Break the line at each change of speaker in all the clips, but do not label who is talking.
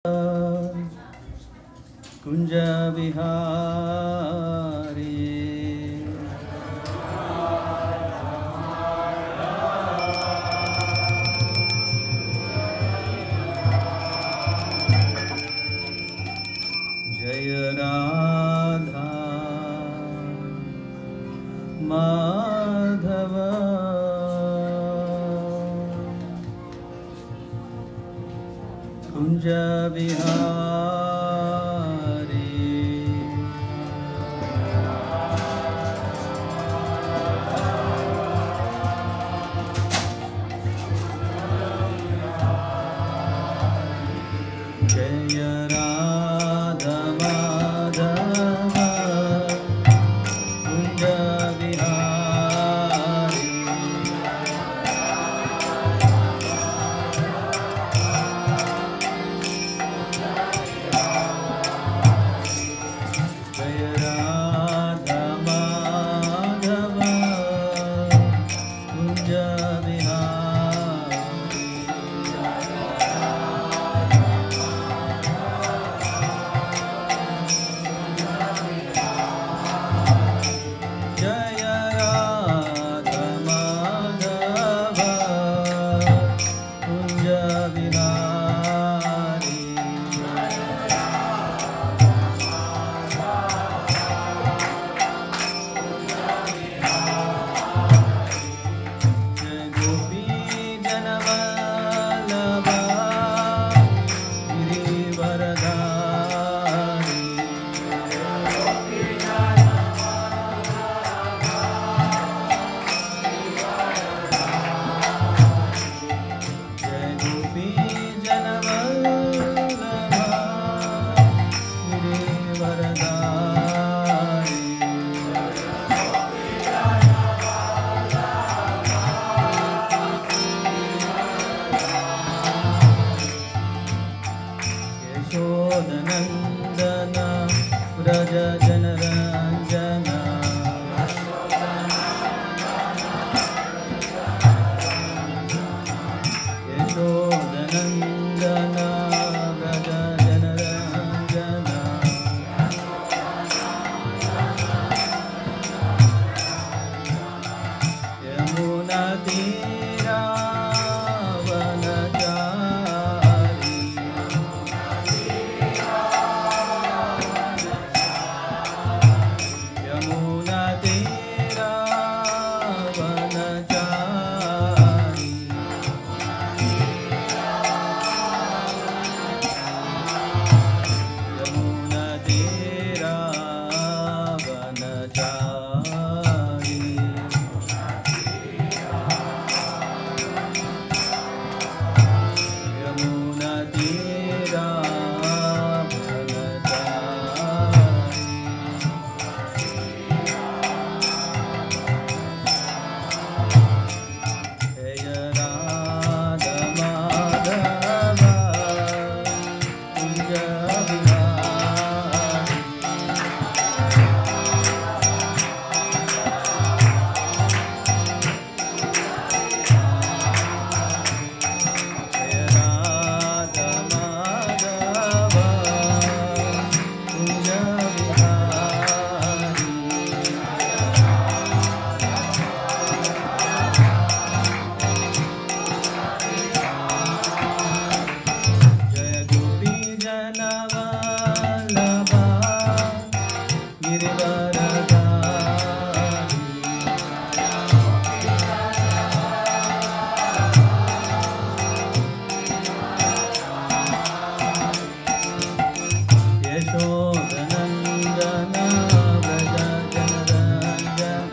कुंज विहारी जय राधा माधव कुंज विहारी जय राधा माधव कुंज विहारी जय राधा माधव कुंज विहारी जय राधा माधव कुंज विहारी जय गोपी जनवल्लभ गिरिवरधारी जय गोपी जनवल्लभ गिरिवरधारी यशोदनन्दन व्रज जनरञ्जन यशोदनन्दन व्रज जनरञ्जन यमुनातीरावनचारी यमुनातीरावनचारी जय राधा माधव कुंज विहारी जय राधा माधव कुंज विहारी जय गोपी जनवल्लभ गिरिवरधारी यशोदनन्दन व्रज जनरञ्जन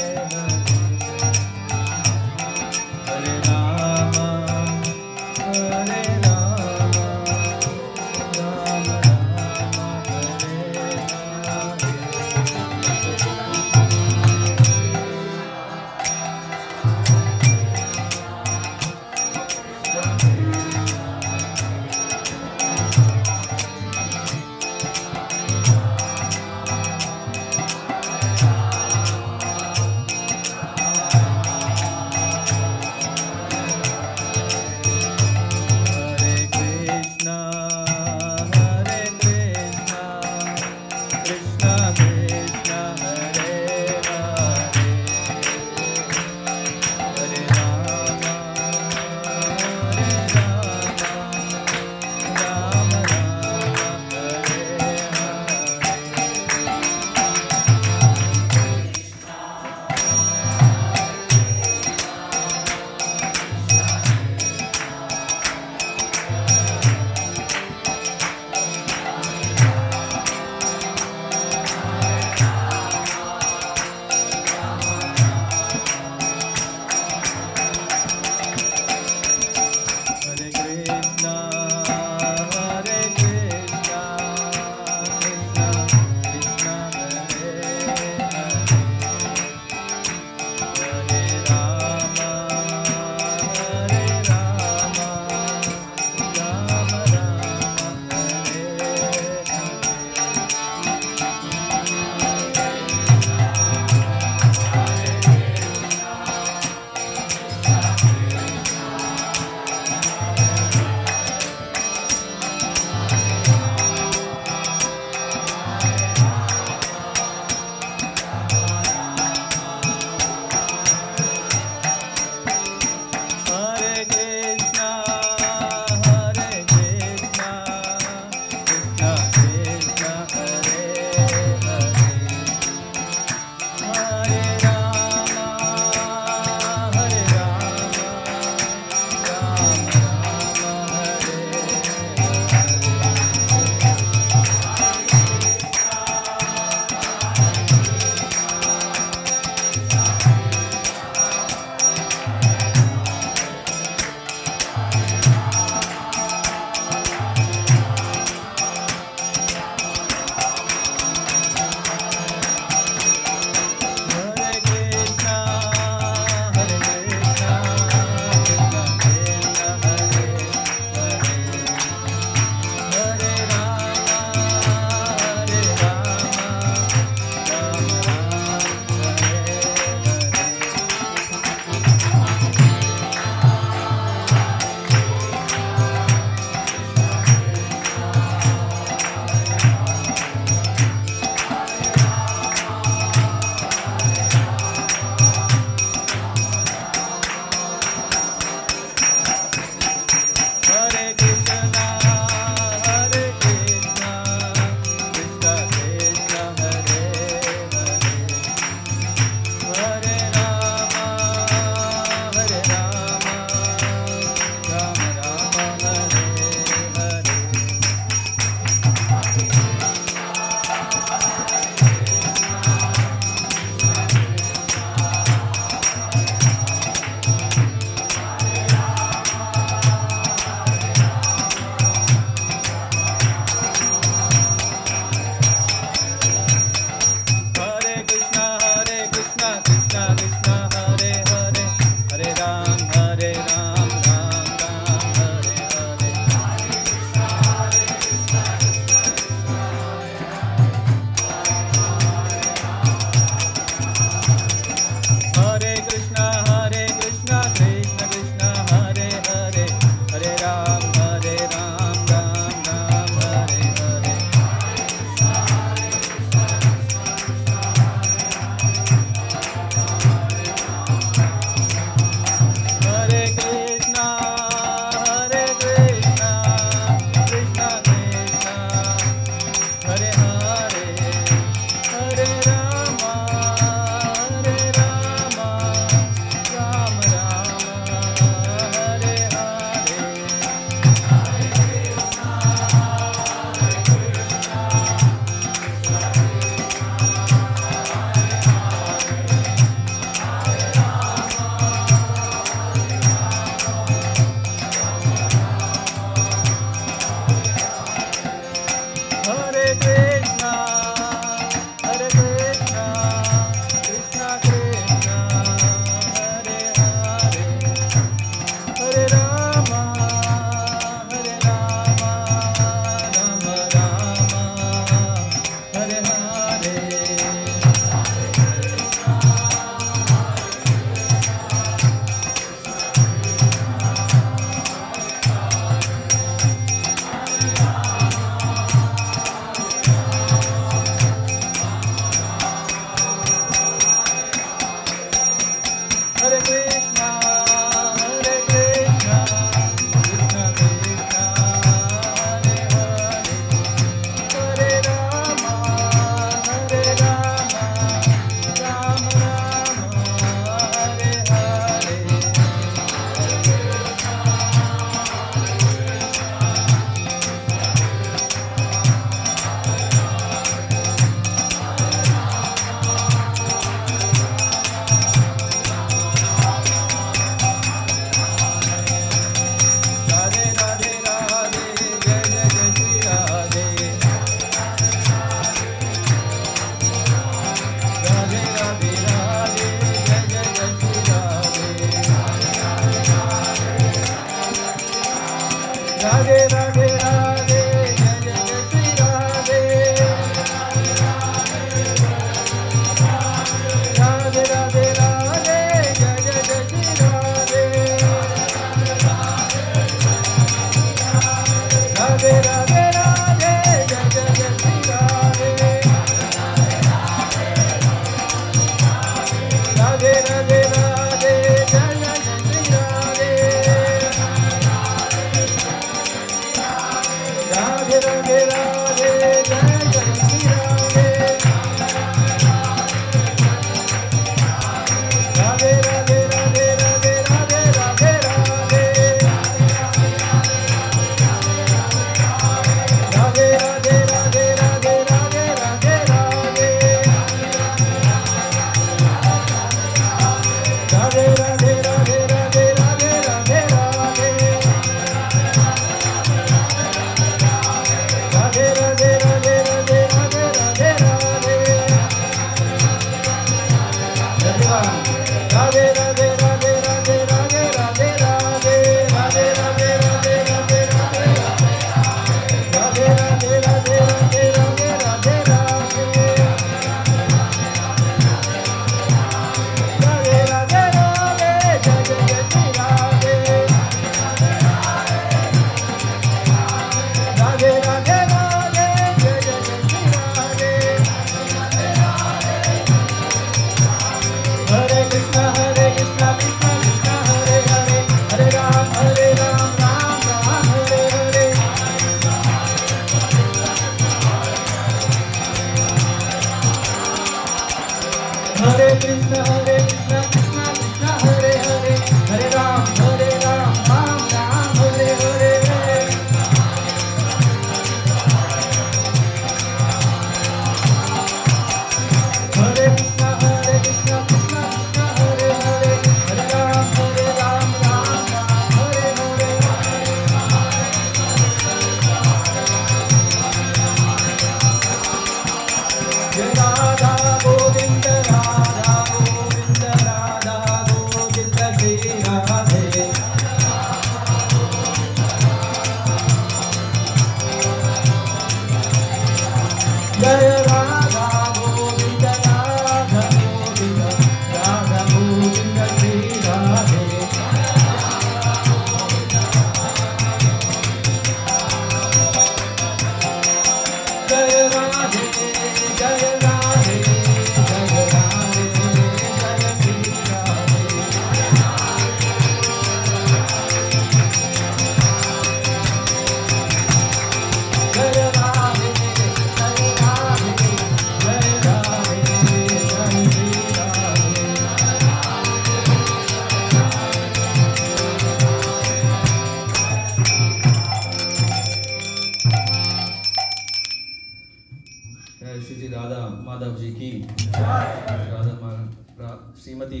श्रीमती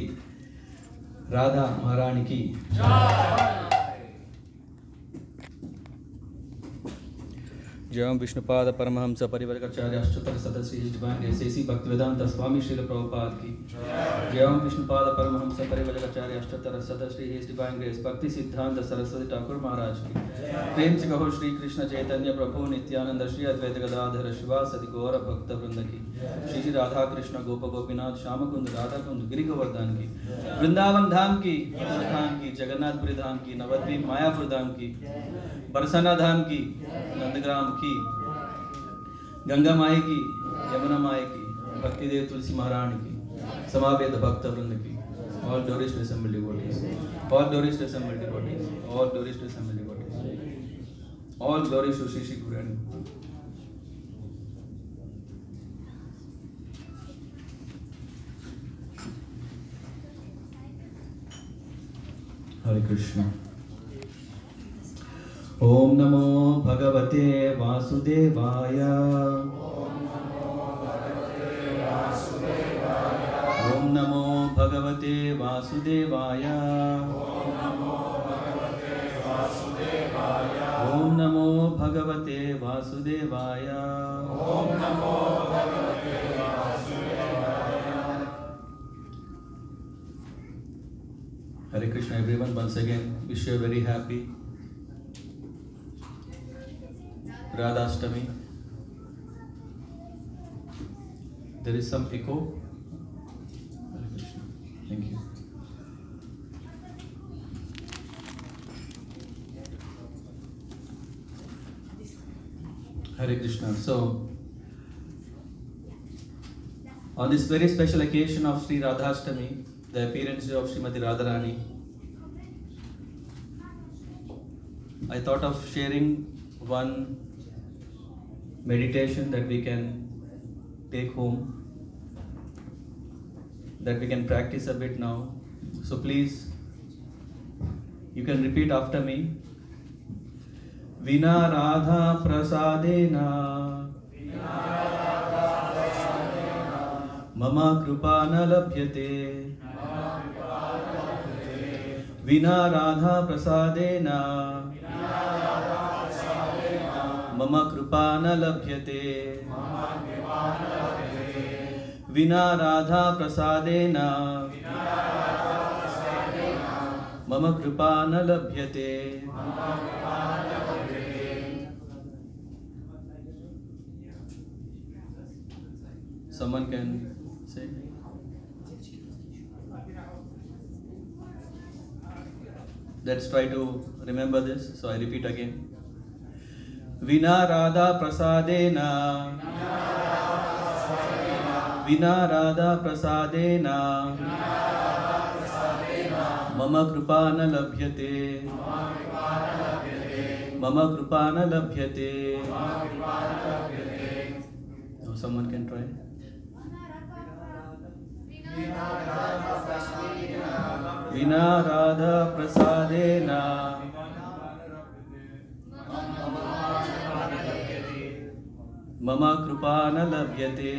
राधा महारानी की जय विष्णुपाद परमहंस परिवर्गाचार्य अष्टोत्तर सदस्य डिवाइन ग्रेस एसी भक्तिवेदांत स्वामी श्रील प्रभुपाद की जय विष्णुपाद परमहंस परिवर्गाचार्य अष्टोत्तर सदस्य डिवाइन ग्रेस भक्ति सिद्धांत सरस्वती ठाकुर महाराज की प्रेम से कहो श्री कृष्ण चैतन्य प्रभु नित्यानंद श्री अद्वैत गदाधर शिवासदि गौर भक्त वृंद की श्री राधा कृष्ण गोप गोपीनाथ श्याम कुंद राधा कुंद गिरि गोवर्धन की वृंदावन धाम की धाम की जगन्नाथपुरी धाम की नवद्वीप मायापुर धाम की बरसाना धाम की नंदग्राम की गंगा माई की यमुना माई की भक्ति देव तुलसी महारानी की समावेद भक्त वृंद की all glories to assembled devotees, all glories to assembled devotees, all glories to assembled devotees, all glories to Shri Shri Guru. Hare Krishna. Om Namo Bhagavate Vasudevaya. Om Namo Bhagavate Vasudevaya. Om Namo Bhagavate Vasudevaya. Om Namo Bhagavate Vasudevaya. Hare Krishna everyone, once again wish you a very happy Radhashtami. There is some echo. Hare Krishna. Thank you. Hare Krishna. So, on this very special occasion of Sri Radhashtami, the appearance of Srimati Radharani, I thought of sharing one meditation that we can take home, that we can practice a bit now. So please, you can repeat after me. Vina Radha Prasadena Mama Kripa na labhyate. Vina Radha Prasadena Mama Kripa na labhyate. Vina Radha Prasadena Mama Kripa na labhyate. Someone can say. Let's try to remember this. So I repeat again. Vina Radha Prasadena Vina Radha Prasadena Mama kripa na labhyate. Mama kripa na labhyate. Now someone can try. Vina Radha Prasadena. Mama kripa na labhyate.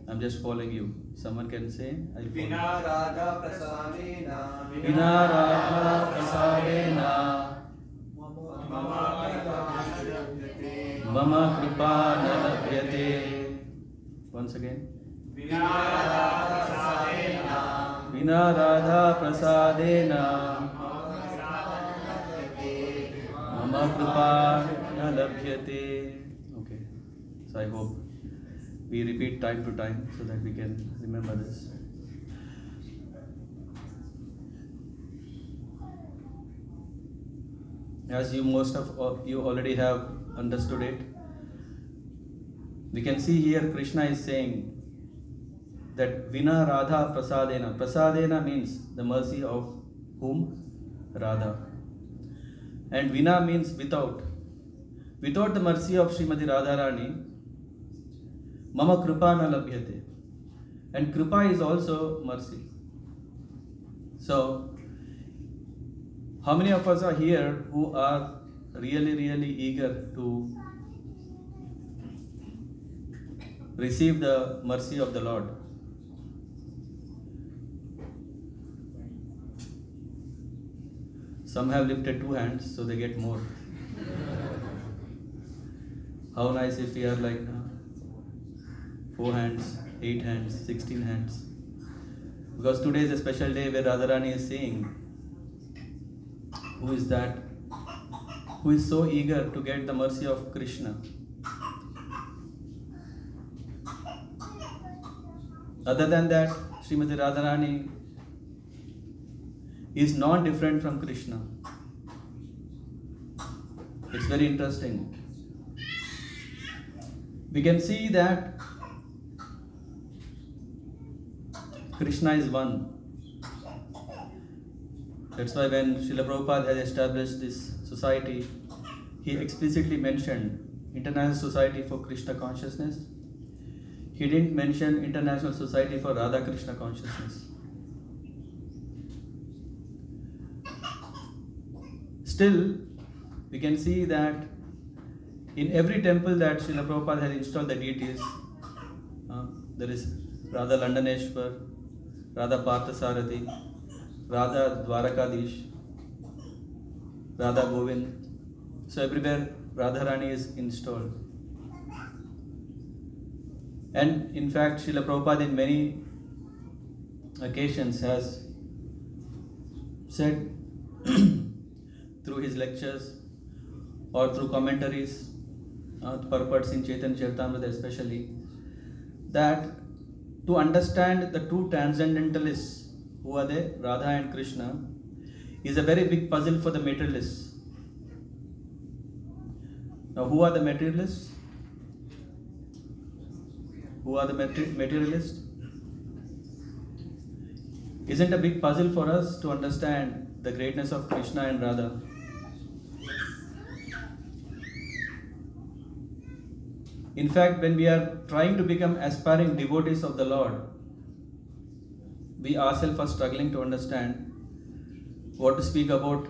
I'm just following you. Someone can say.
Vina Radha Prasadena.
Vina Radha Prasadena. Mama kripa na labhyate. Once again.
Vina Radha Prasadena.
Vina Radha Prasadena. Mama kripa na labhyate. Okay. So I hope we repeat time to time so that we can remember this. As you most of you already have understood it, we can see here Krishna is saying that Vina Radha Prasadena. Prasadena means the mercy of whom? Radha. And Vina means without. Without the mercy of Srimati Radharani, Mama kripa na labhyate. And kripa is also mercy. So, how many of us are here who are really eager to receive the mercy of the Lord? Some have lifted 2 hands, so they get more. How nice if we are like 4 hands, 8 hands, 16 hands. Because today is a special day where Radharani is saying, who is that? Who is so eager to get the mercy of Krishna? Other than that, Srimati Radharani is not different from Krishna. It's very interesting. We can see that Krishna is one. That's why when Srila Prabhupada has established this society, he explicitly mentioned International Society for Krishna Consciousness. He didn't mention International Society for Radha Krishna Consciousness. Still, we can see that in every temple that Srila Prabhupada has installed the deities, there is Radha Landaneshwar, Radha Parthasarathi, Radha Dwarakadish, Radha Govind. So everywhere Radharani is installed. And in fact, Srila Prabhupada in many occasions has said through his lectures or through commentaries, purports in Chaitanya Charitamrita especially, that to understand the two transcendentalists, who are they, Radha and Krishna, is a very big puzzle for the materialists. Now, who are the materialists? Who are the materialists? Isn't a big puzzle for us to understand the greatness of Krishna and Radha? In fact, when we are trying to become aspiring devotees of the Lord, we ourselves are struggling to understand what to speak about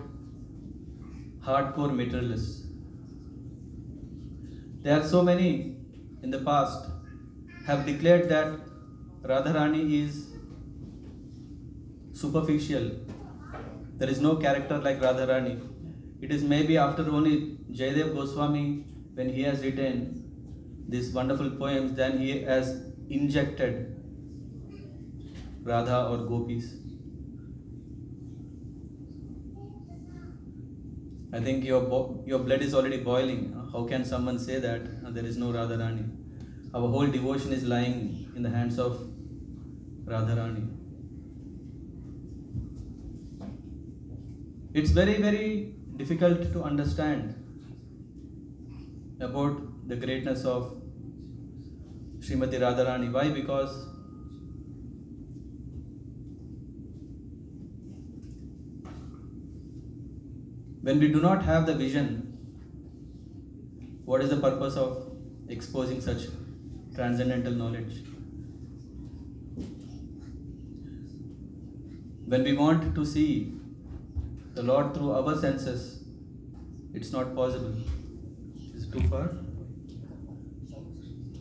hardcore materialists. There are so many in the past have declared that Radharani is superficial. There is no character like Radharani. It is maybe after only Jayadev Goswami, when he has written these wonderful poems, then he has injected Radha or Gopis. I think your blood is already boiling. How can someone say that there is no Radharani? Our whole devotion is lying in the hands of Radharani. It's very difficult to understand about the greatness of Srimati Radharani. Why? Because When we do not have the vision, what is the purpose of exposing such transcendental knowledge? When we want to see the Lord through our senses, it's not possible. Is it too far?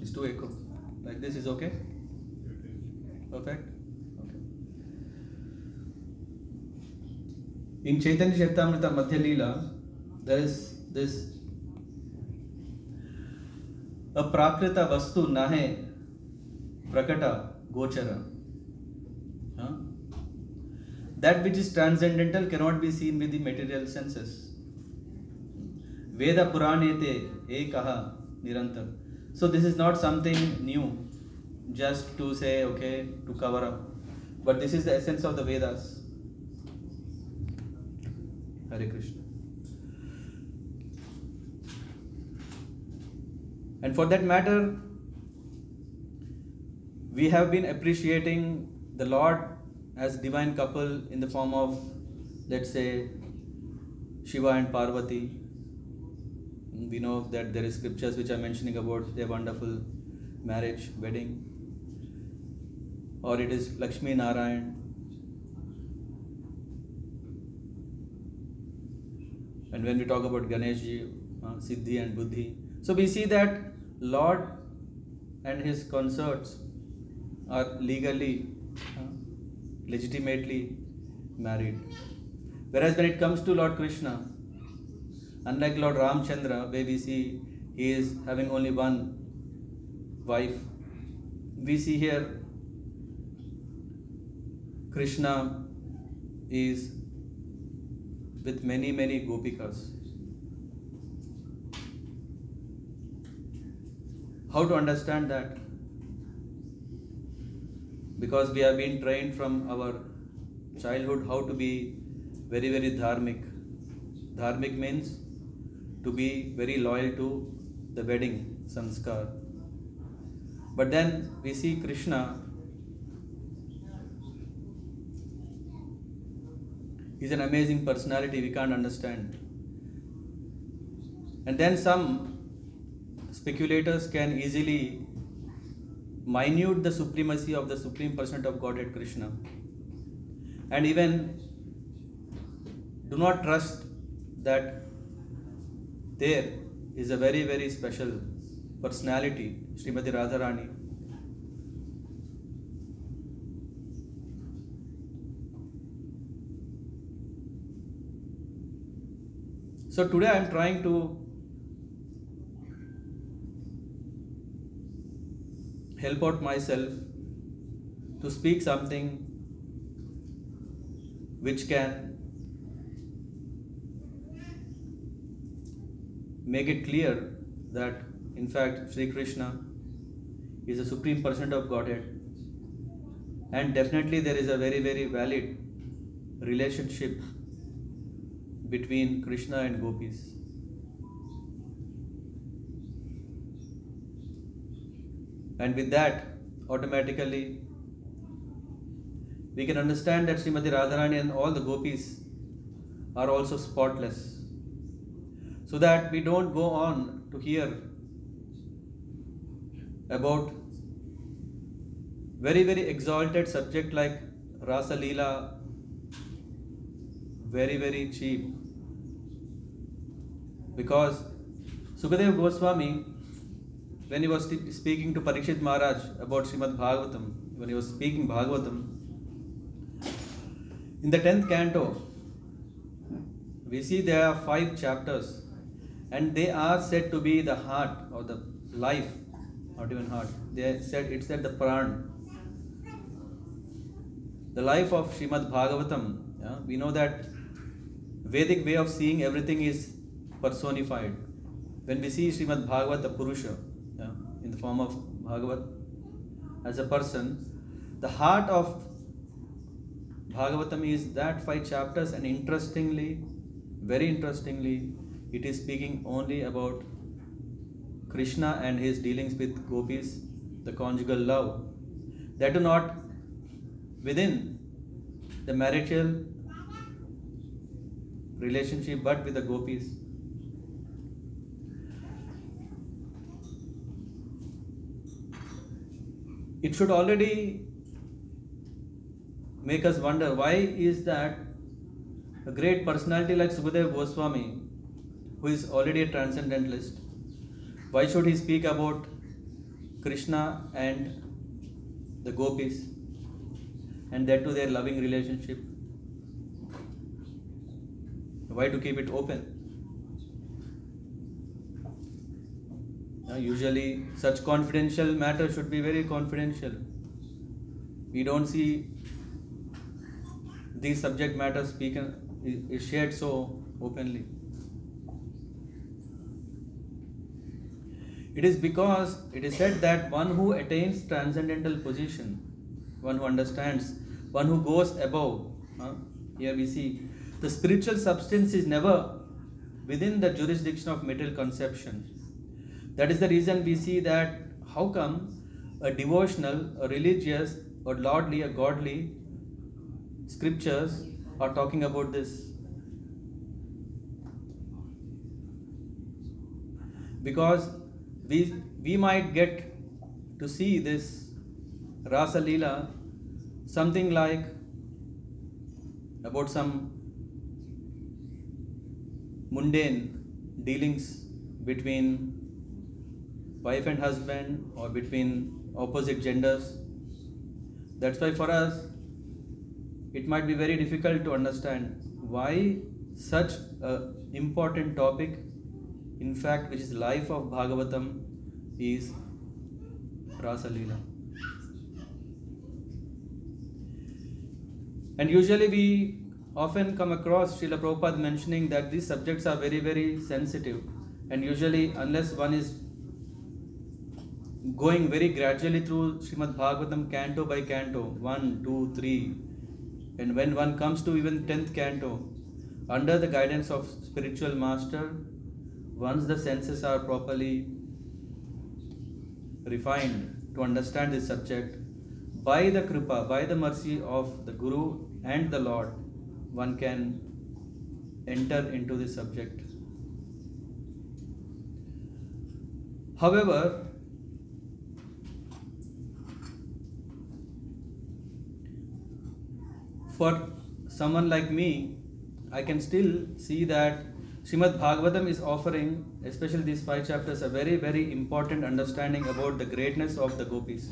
It's too echo. Like this is okay? Perfect? Okay. In Chaitanya Charitamrita Madhya Leela, there is this aprakrita vastu nahe prakata gochara. That which is transcendental cannot be seen with the material senses. Veda Puranete ekaha nirantar. So this is not something new, just to say, okay, to cover up. But this is the essence of the Vedas. Hare Krishna. And for that matter, we have been appreciating the Lord as divine couple in the form of, let's say, Shiva and Parvati. We know that there is scriptures which are mentioning about their wonderful marriage, wedding. Or it is Lakshmi Narayan. And when we talk about Ganeshji, Siddhi and Buddhi. So we see that Lord and his consorts are legally, legitimately married. Whereas when it comes to Lord Krishna, unlike Lord Ramchandra, where we see he is having only one wife, we see here Krishna is with many gopikas. How to understand that? Because we have been trained from our childhood how to be very dharmic. Dharmic means to be very loyal to the wedding sanskar. But then we see Krishna is an amazing personality we can't understand. And then some speculators can easily minute the supremacy of the Supreme Personality of Godhead Krishna, and even do not trust that there is a very special personality, Srimati Radharani. So today I am trying to help out myself to speak something which can make it clear that in fact Sri Krishna is the Supreme Person of Godhead, and definitely there is a very valid relationship between Krishna and gopis. And with that, automatically, we can understand that Srimati Radharani and all the gopis are also spotless. So that we don't go on to hear about very exalted subject like Rasa Leela, very cheap. Because Sukadeva Goswami, when he was speaking to Parikshit Maharaj about Srimad Bhagavatam, when he was speaking Bhagavatam, in the 10th canto, we see there are 5 chapters, and they are said to be the heart or the life, not even heart. It said the Pran, the life of Srimad Bhagavatam. Yeah? We know that Vedic way of seeing everything is personified. When we see Srimad Bhagavat, the Purusha, in the form of Bhagavat as a person, the heart of Bhagavatam is that 5 chapters, and very interestingly, it is speaking only about Krishna and his dealings with gopis, the conjugal love. That do not within the marital relationship but with the gopis. It should already make us wonder, why is that a great personality like Sukadeva Goswami, who is already a transcendentalist, why should he speak about Krishna and the gopis, and that to their loving relationship? Why to keep it open? Usually such confidential matters should be very confidential. We don't see these subject matters is shared so openly. It is because it is said that one who attains transcendental position, one who understands, one who goes above, here we see the spiritual substance is never within the jurisdiction of material conception. That is the reason we see that how come a devotional, a religious, or lordly, a godly scriptures are talking about this. Because we might get to see this Rasa Leela, something like about some mundane dealings between wife and husband or between opposite genders. That's why for us it might be very difficult to understand why such an important topic, in fact, which is life of Bhagavatam, is Rasa Leela. And usually we often come across Srila Prabhupada mentioning that these subjects are very, very sensitive, and usually unless one is going very gradually through Srimad Bhagavatam canto by canto, 1, 2, 3, and when one comes to even 10th canto, under the guidance of spiritual master, once the senses are properly refined to understand this subject, by the kripa, by the mercy of the Guru and the Lord, one can enter into this subject. However, for someone like me, I can still see that Srimad Bhagavatam is offering, especially these 5 chapters, a very, very important understanding about the greatness of the gopis.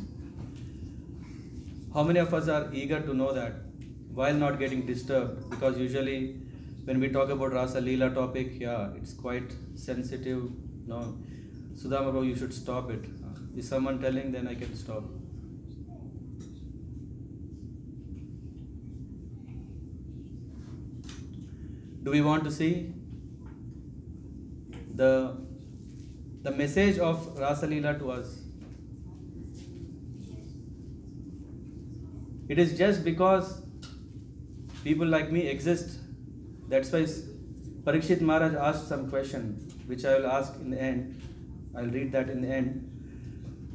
How many of us are eager to know that while not getting disturbed? Because usually when we talk about Rasa Leela topic, it's quite sensitive. No, Sudama Prabhu, you should stop it. Is someone telling, then I can stop. Do we want to see the message of Rasa Leela to us? It is just because people like me exist. That's why Parikshit Maharaj asked some question, which I will ask in the end. I'll read that in the end.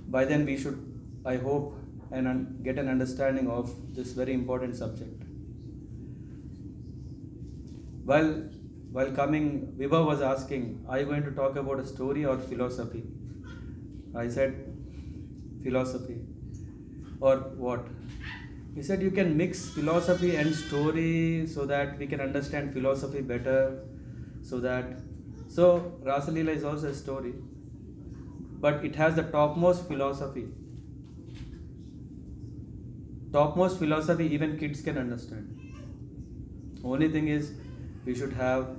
By then we should, I hope, and get an understanding of this very important subject. While coming, Vibha was asking, are you going to talk about a story or philosophy? I said, philosophy. Or what? He said, you can mix philosophy and story so that we can understand philosophy better. So Rasa Leela is also a story. But it has the topmost philosophy. Topmost philosophy even kids can understand. Only thing is, we should have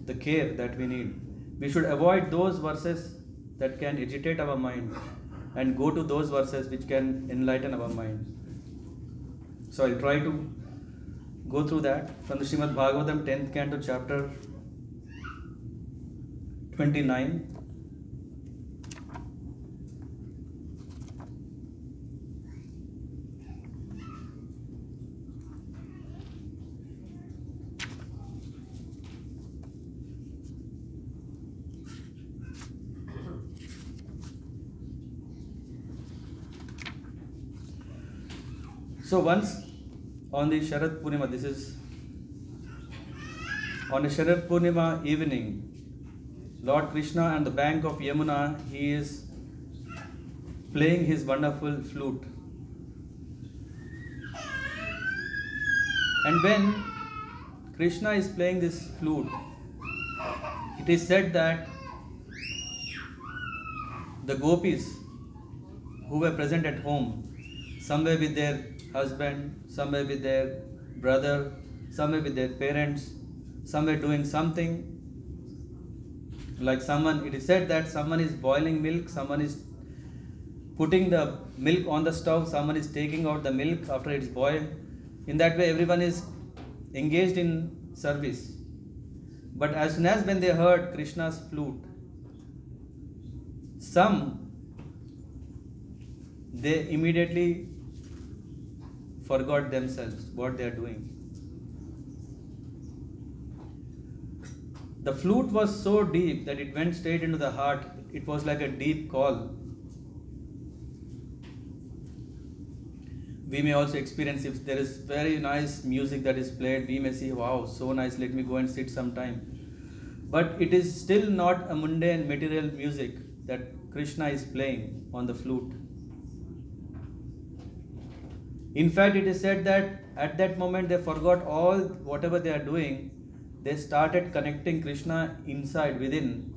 the care that we need. We should avoid those verses that can agitate our mind and go to those verses which can enlighten our mind. So I'll try to go through that from the Srimad Bhagavatam 10th canto, chapter 29. So once on the Sharad Purnima, this is on a Sharad Purnima evening, Lord Krishna on the bank of Yamuna, he is playing his wonderful flute. And when Krishna is playing this flute, it is said that the gopis who were present at home, some were with their husband, some were with their brother, some were with their parents, some were doing something. Like someone, it is said that someone is boiling milk, someone is putting the milk on the stove, someone is taking out the milk after it's boiled. In that way, everyone is engaged in service. But as soon as when they heard Krishna's flute, they immediately forgot themselves, what they are doing. The flute was so deep that it went straight into the heart. It was like a deep call. We may also experience, if there is very nice music that is played, we may see, wow, so nice, let me go and sit sometime. But it is still not a mundane material music that Krishna is playing on the flute. In fact, it is said that at that moment they forgot all whatever they are doing. They started connecting Krishna inside, within.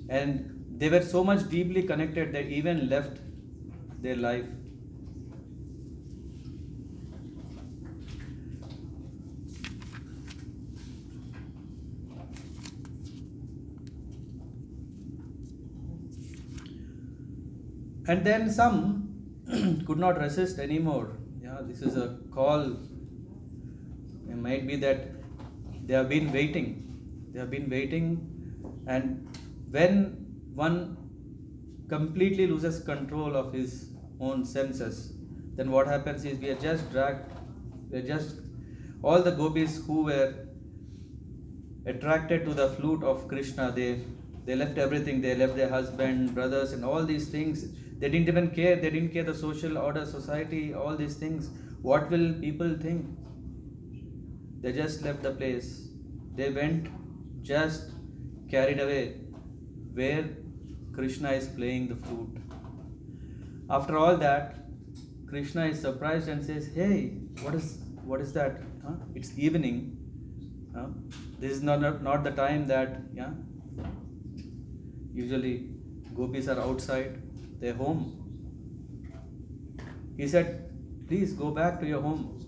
And they were so much deeply connected that even left their life. And then some could not resist anymore. Yeah, this is a call. It might be that they have been waiting. They have been waiting, and when one completely loses control of his own senses, then what happens is we are just dragged. We are just all the gopis who were attracted to the flute of Krishna. They left everything. They left their husband, brothers, and all these things. They didn't even care. They didn't care the social order, society, all these things. What will people think? They just left the place. They went just carried away where Krishna is playing the flute. After all that, Krishna is surprised and says, hey, what is that? Huh? It's evening. Huh? This is not the time that, usually gopis are outside their home. He said, please go back to your home.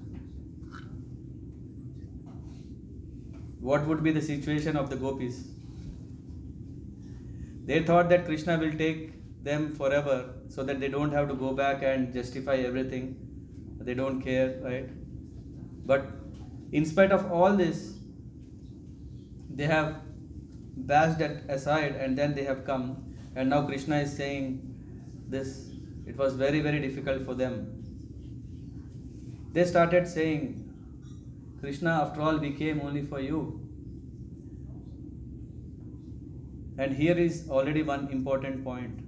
What would be the situation of the gopis? They thought that Krishna will take them forever so that they don't have to go back and justify everything. They don't care, right? But in spite of all this, they have bashed it aside and then they have come. And now Krishna is saying this. It was very, very difficult for them. They started saying, Krishna, after all, we came only for you. And here is already one important point.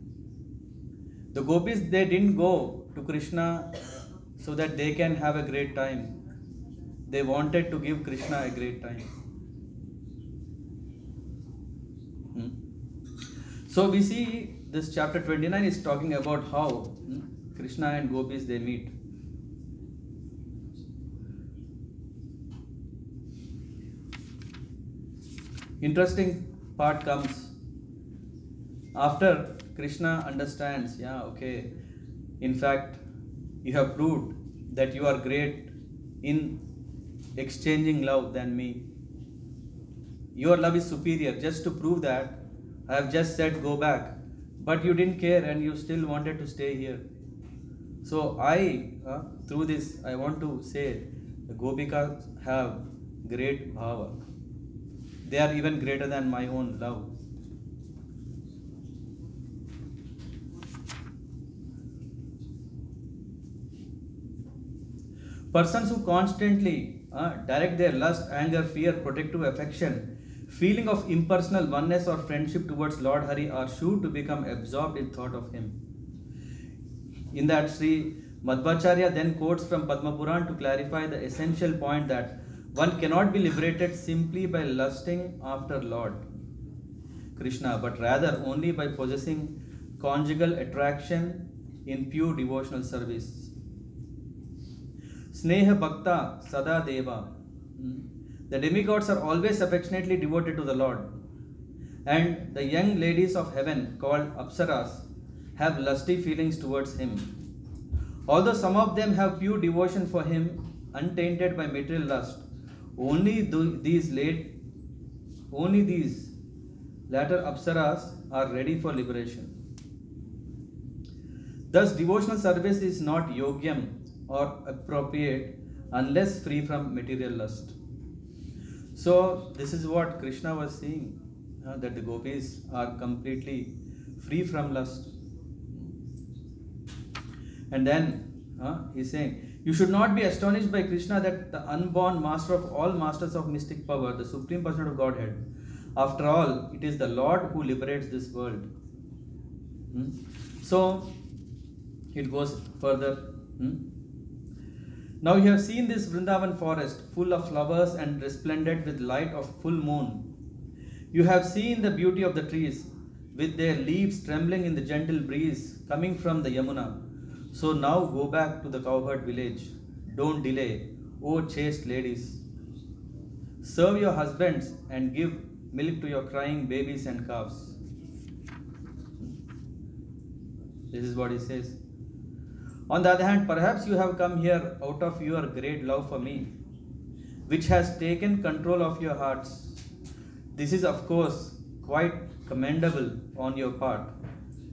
The gopis, they didn't go to Krishna so that they can have a great time. They wanted to give Krishna a great time. So we see this chapter 29 is talking about how Krishna and gopis, they meet. Interesting part comes after Krishna understands, in fact, you have proved that you are great in exchanging love than me. Your love is superior. Just to prove that, I have just said go back, but you didn't care and you still wanted to stay here. So through this, I want to say the gopikas have great bhava. They are even greater than my own love. Persons who constantly direct their lust, anger, fear, protective affection, feeling of impersonal oneness or friendship towards Lord Hari are sure to become absorbed in thought of Him. In that Sri Madhvacharya then quotes from Padma Puran to clarify the essential point that one cannot be liberated simply by lusting after Lord Krishna, but rather only by possessing conjugal attraction in pure devotional service. Sneha Bhakta Sada Deva. The demigods are always affectionately devoted to the Lord, and the young ladies of heaven called Apsaras have lusty feelings towards him. Although some of them have pure devotion for him, untainted by material lust, only these latter Apsaras are ready for liberation. Thus, devotional service is not yogyam or appropriate unless free from material lust. So, this is what Krishna was saying, that the gopis are completely free from lust. And then he's saying, you should not be astonished by Krishna that the unborn master of all masters of mystic power, the Supreme Person of Godhead, after all, it is the Lord who liberates this world. So, it goes further. Now you have seen this Vrindavan forest full of flowers and resplendent with light of full moon. You have seen the beauty of the trees with their leaves trembling in the gentle breeze coming from the Yamuna. So now go back to the cowherd village. Don't delay, O chaste ladies. Serve your husbands and give milk to your crying babies and calves. This is what he says. On the other hand, perhaps you have come here out of your great love for me, which has taken control of your hearts. This is, of course, quite commendable on your part,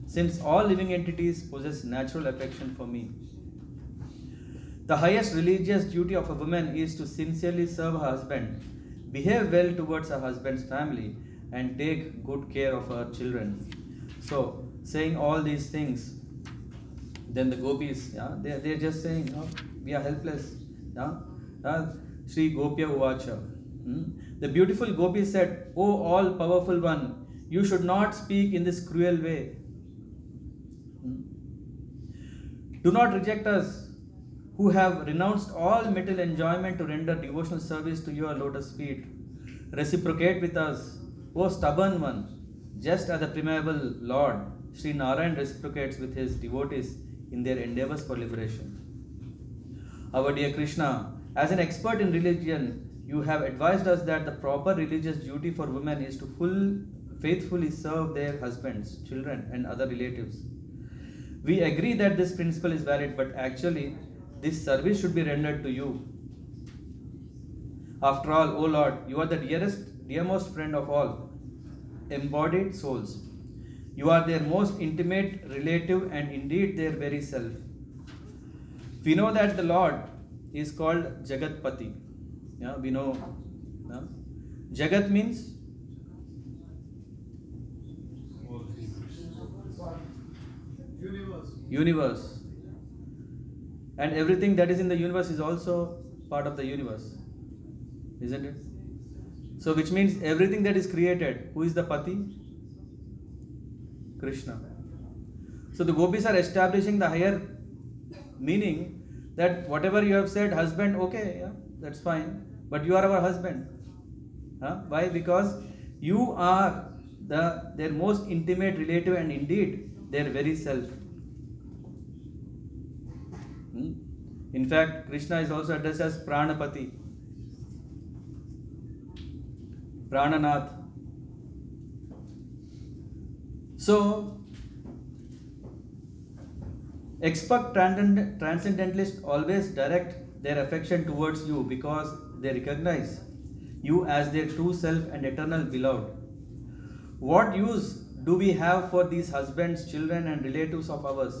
since all living entities possess natural affection for me. The highest religious duty of a woman is to sincerely serve her husband, behave well towards her husband's family, and take good care of her children. So, saying all these things, then the gopis, they're just saying, we are helpless. Sri Gopya Uvacha. The beautiful gopi said, O all-powerful one, you should not speak in this cruel way. Do not reject us, who have renounced all material enjoyment to render devotional service to your lotus feet. Reciprocate with us, O stubborn one, just as the primeval Lord, Sri Narayan, reciprocates with his devotees in their endeavors for liberation. Our dear Krishna, as an expert in religion, you have advised us that the proper religious duty for women is to faithfully serve their husbands, children, and other relatives. We agree that this principle is valid, but actually, this service should be rendered to you. After all, O Lord, you are the dearmost friend of all embodied souls. You are their most intimate relative and indeed their very self. We know that the Lord is called Jagatpati. We know. Jagat means universe. And everything that is in the universe is also part of the universe. Isn't it? So which means everything that is created, who is the Pati? Krishna. So the gopis are establishing the higher meaning that whatever you have said, husband, okay, that's fine, but you are our husband. Why? Because you are their most intimate relative and indeed their very self. In fact, Krishna is also addressed as Pranapati, Prananath. So, expert transcendentalists always direct their affection towards you because they recognize you as their true self and eternal beloved. What use do we have for these husbands, children, and relatives of ours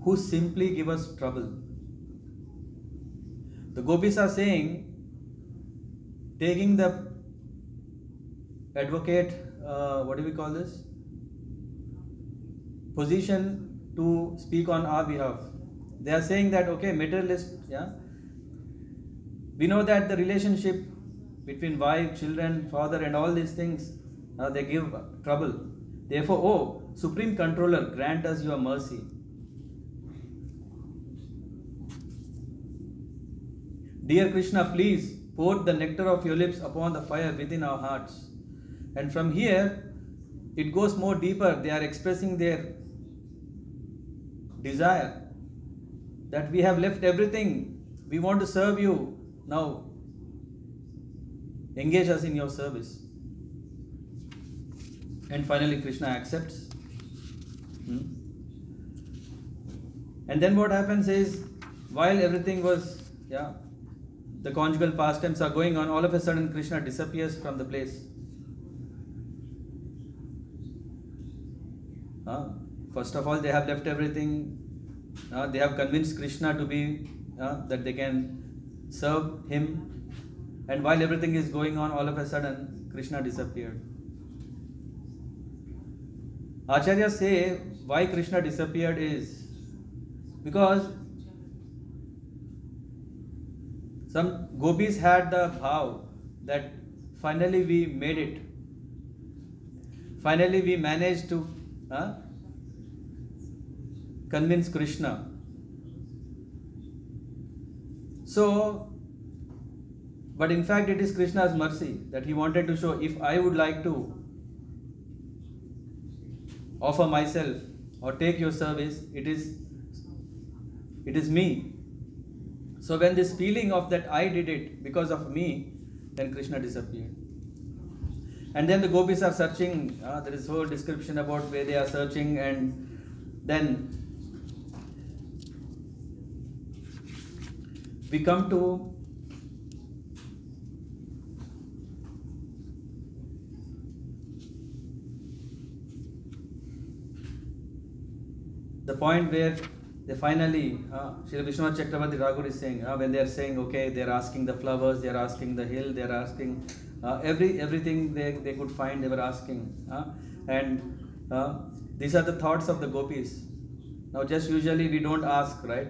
who simply give us trouble? The gopis are saying, taking the advocate, what do we call this? Position to speak on our behalf. They are saying that, okay, materialist, we know that the relationship between wife, children, father, and all these things, they give trouble. Therefore, O Supreme Controller, grant us your mercy. Dear Krishna, please pour the nectar of your lips upon the fire within our hearts. And from here, it goes more deeper. They are expressing their desire that we have left everything. We want to serve you. Now, engage us in your service. And finally, Krishna accepts. And then what happens is, while everything was, the conjugal pastimes are going on, all of a sudden Krishna disappears from the place. First of all, they have left everything. They have convinced Krishna to be, that they can serve him. And while everything is going on, all of a sudden Krishna disappeared. Acharyas say why Krishna disappeared is because some gopis had the bhav that finally we made it. Finally we managed to convince Krishna. So, but in fact it is Krishna's mercy that he wanted to show, if I would like to offer myself or take your service, it is me. So when this feeling of that I did it because of me, then Krishna disappeared. And then the gopis are searching. There is a whole description about where they are searching, and then we come to the point where they finally, Srila Vishwanath Chakravarti Thakur is saying, when they are saying, okay, they are asking the flowers, they are asking the hill, they are asking everything they could find, they were asking. And these are the thoughts of the gopis. Now just usually we don't ask, right?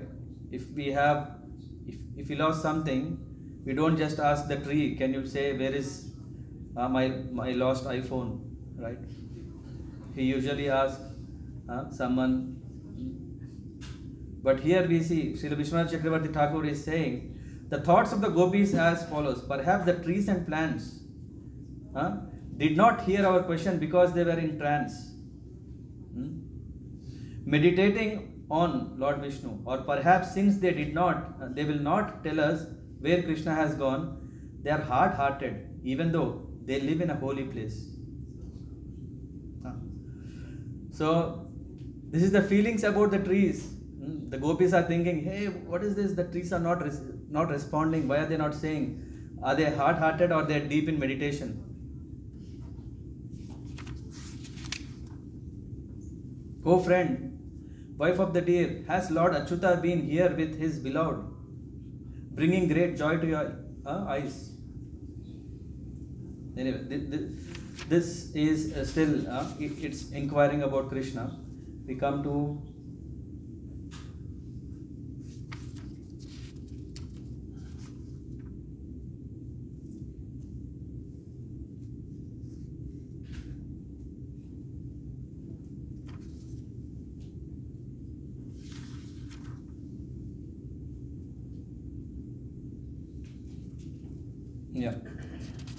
If we lost something, we don't just ask the tree, can you say where is my lost iPhone, right? He usually asks someone. But here we see Srila Vishwanath Chakravarti Thakur is saying the thoughts of the gopis as follows. Perhaps the trees and plants did not hear our question because they were in trance, meditating on Lord Vishnu, or perhaps since they will not tell us where Krishna has gone, they are hard-hearted even though they live in a holy place. So this is the feelings about the trees. The gopis are thinking, hey, what is this? The trees are not responding. Why are they not saying? Are they hard-hearted or they are deep in meditation? Oh friend, wife of the deer, has Lord Achyuta been here with his beloved, bringing great joy to your eyes? Anyway, this is still, it's inquiring about Krishna. We come to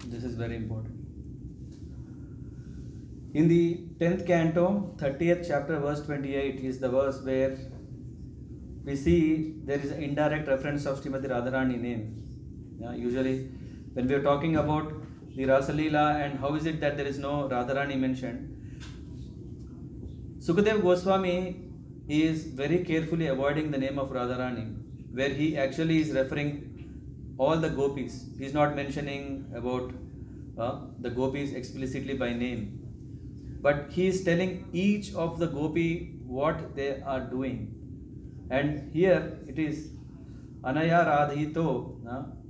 this is very important. In the 10th canto, 30th chapter, verse 28 is the verse where we see there is an indirect reference of Srimati Radharani name. Usually when we are talking about the Rasa Leela and how is it that there is no Radharani mentioned, Sukadev Goswami is very carefully avoiding the name of Radharani, where he actually is referring all the gopis. He is not mentioning about the gopis explicitly by name, but he is telling each of the gopi what they are doing. And here it is Anaya Radhito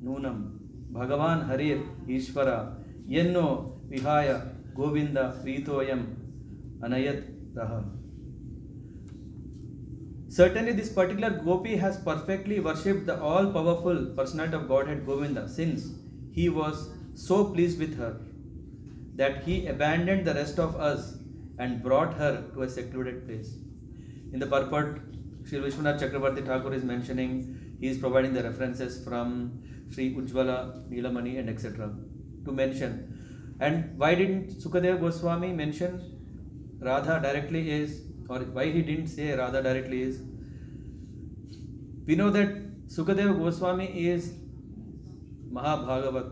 Nunam Bhagavan Harir Ishvara Yenno Vihaya Govinda Pritoyam Anayat Raha. Certainly this particular gopi has perfectly worshipped the all-powerful personality of Godhead Govinda, since he was so pleased with her that he abandoned the rest of us and brought her to a secluded place. In the purport, Sri Vishwanath Chakravarti Thakur is mentioning, he is providing the references from Sri Ujjvala, Nilamani and etc. to mention. And why didn't Sukadeva Goswami mention Radha directly is, or why he didn't say Radha directly is, we know that Sukadeva Goswami is Mahabhagavat,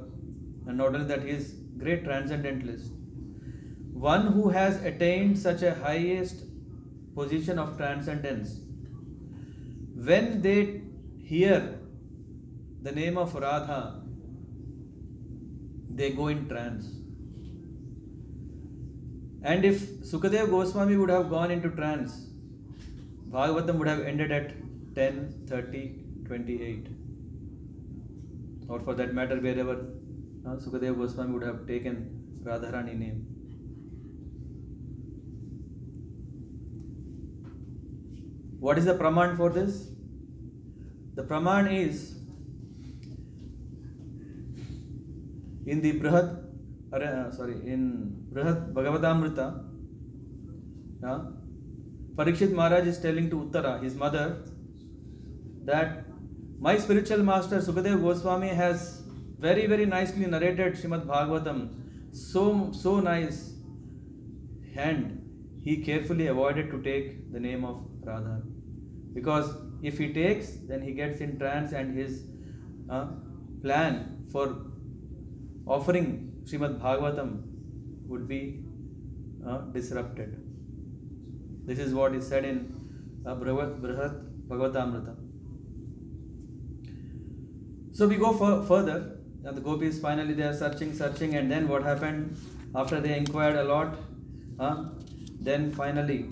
and not only that, he is great transcendentalist. One who has attained such a highest position of transcendence, when they hear the name of Radha, they go in trance. And if Sukadeva Goswami would have gone into trance, Bhagavatam would have ended at 10:30:28, or for that matter wherever Sukadeva Goswami would have taken Radharani name. What is the praman for this? The praman is in the Brihad Bhagavatamrita. Parikshit Maharaj is telling to Uttara, his mother, that my spiritual master Sukadeva Goswami has very, very nicely narrated Srimad Bhagavatam. So nice. And he carefully avoided to take the name of Radha. Because if he takes, then he gets in trance and his plan for offering Srimad Bhagavatam would be disrupted. This is what is said in Brihad Bhagavatamrita. So we go further, and the gopis finally they are searching, and then what happened after they inquired a lot? Then finally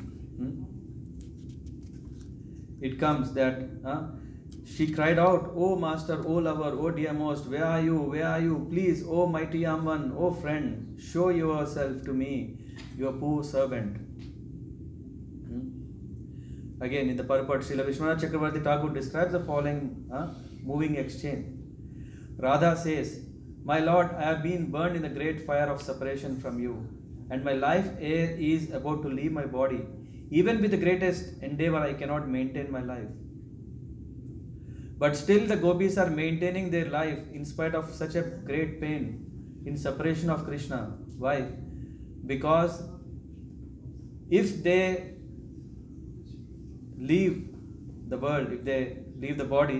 it comes that she cried out, "O Master, O Lover, O Dearmost, where are you? Where are you? Please, O mighty Amman, O friend, show yourself to me, your poor servant." Again, in the purport, Srila Vishwanath Chakravarti Thakur describes the following moving exchange. Radha says, "My Lord, I have been burned in the great fire of separation from you, and my life air is about to leave my body. Even with the greatest endeavor, I cannot maintain my life." But still the gopis are maintaining their life in spite of such a great pain in separation of Krishna. Why? Because if they leave the world, if they leave the body,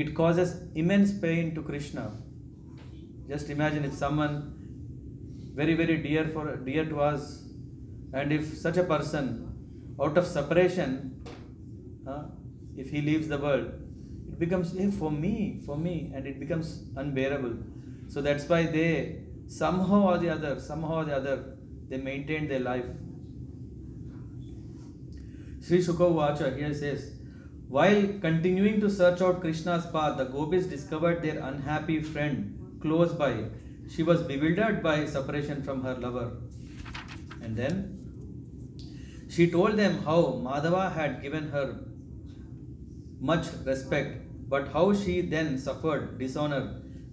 it causes immense pain to Krishna. Just imagine if someone very, very dear to us, and if such a person out of separation, if he leaves the world, it becomes for me, and it becomes unbearable. So that's why they somehow or the other, they maintain their life. Sri Shuka Vacha here says, while continuing to search out Krishna's path, the gopis discovered their unhappy friend close by. She was bewildered by separation from her lover. And then she told them how Madhava had given her much respect, but how she then suffered dishonor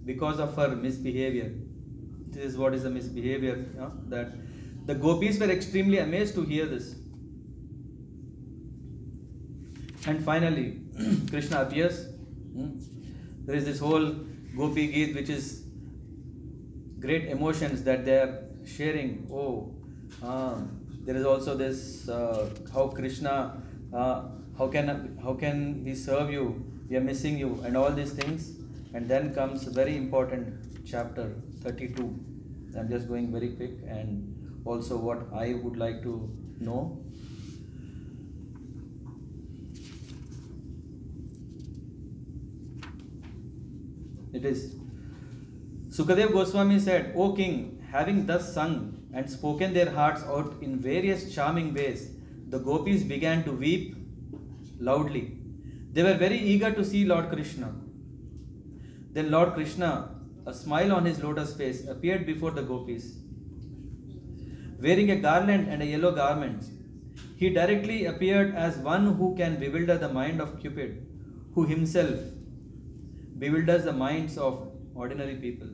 because of her misbehavior. This is what is the misbehavior, that the gopis were extremely amazed to hear this. And finally, Krishna appears. There is this whole Gopi Geet, which is great emotions that they are sharing. There is also this how Krishna, how can we serve you? We are missing you, and all these things. And then comes a very important chapter 32. I'm just going very quick, and also what I would like to know. It is Sukadeva Goswami said, "O king, having thus sung and spoken their hearts out in various charming ways, the gopis began to weep loudly. They were very eager to see Lord Krishna. Then Lord Krishna, a smile on his lotus face, appeared before the gopis. Wearing a garland and a yellow garment, he directly appeared as one who can bewilder the mind of Cupid, who himself bewilders the minds of ordinary people."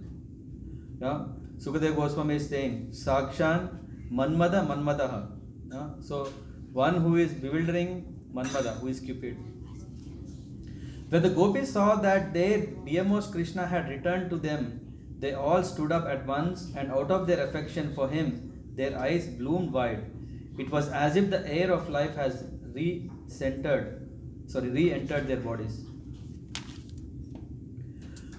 Sukadeva Goswami is saying, Sakshan Manmada Manmadaha. So, one who is bewildering Manmada, who is Cupid. When the gopis saw that their dearmost Krishna had returned to them, they all stood up at once, and out of their affection for him, their eyes bloomed wide. It was as if the air of life has re-entered their bodies.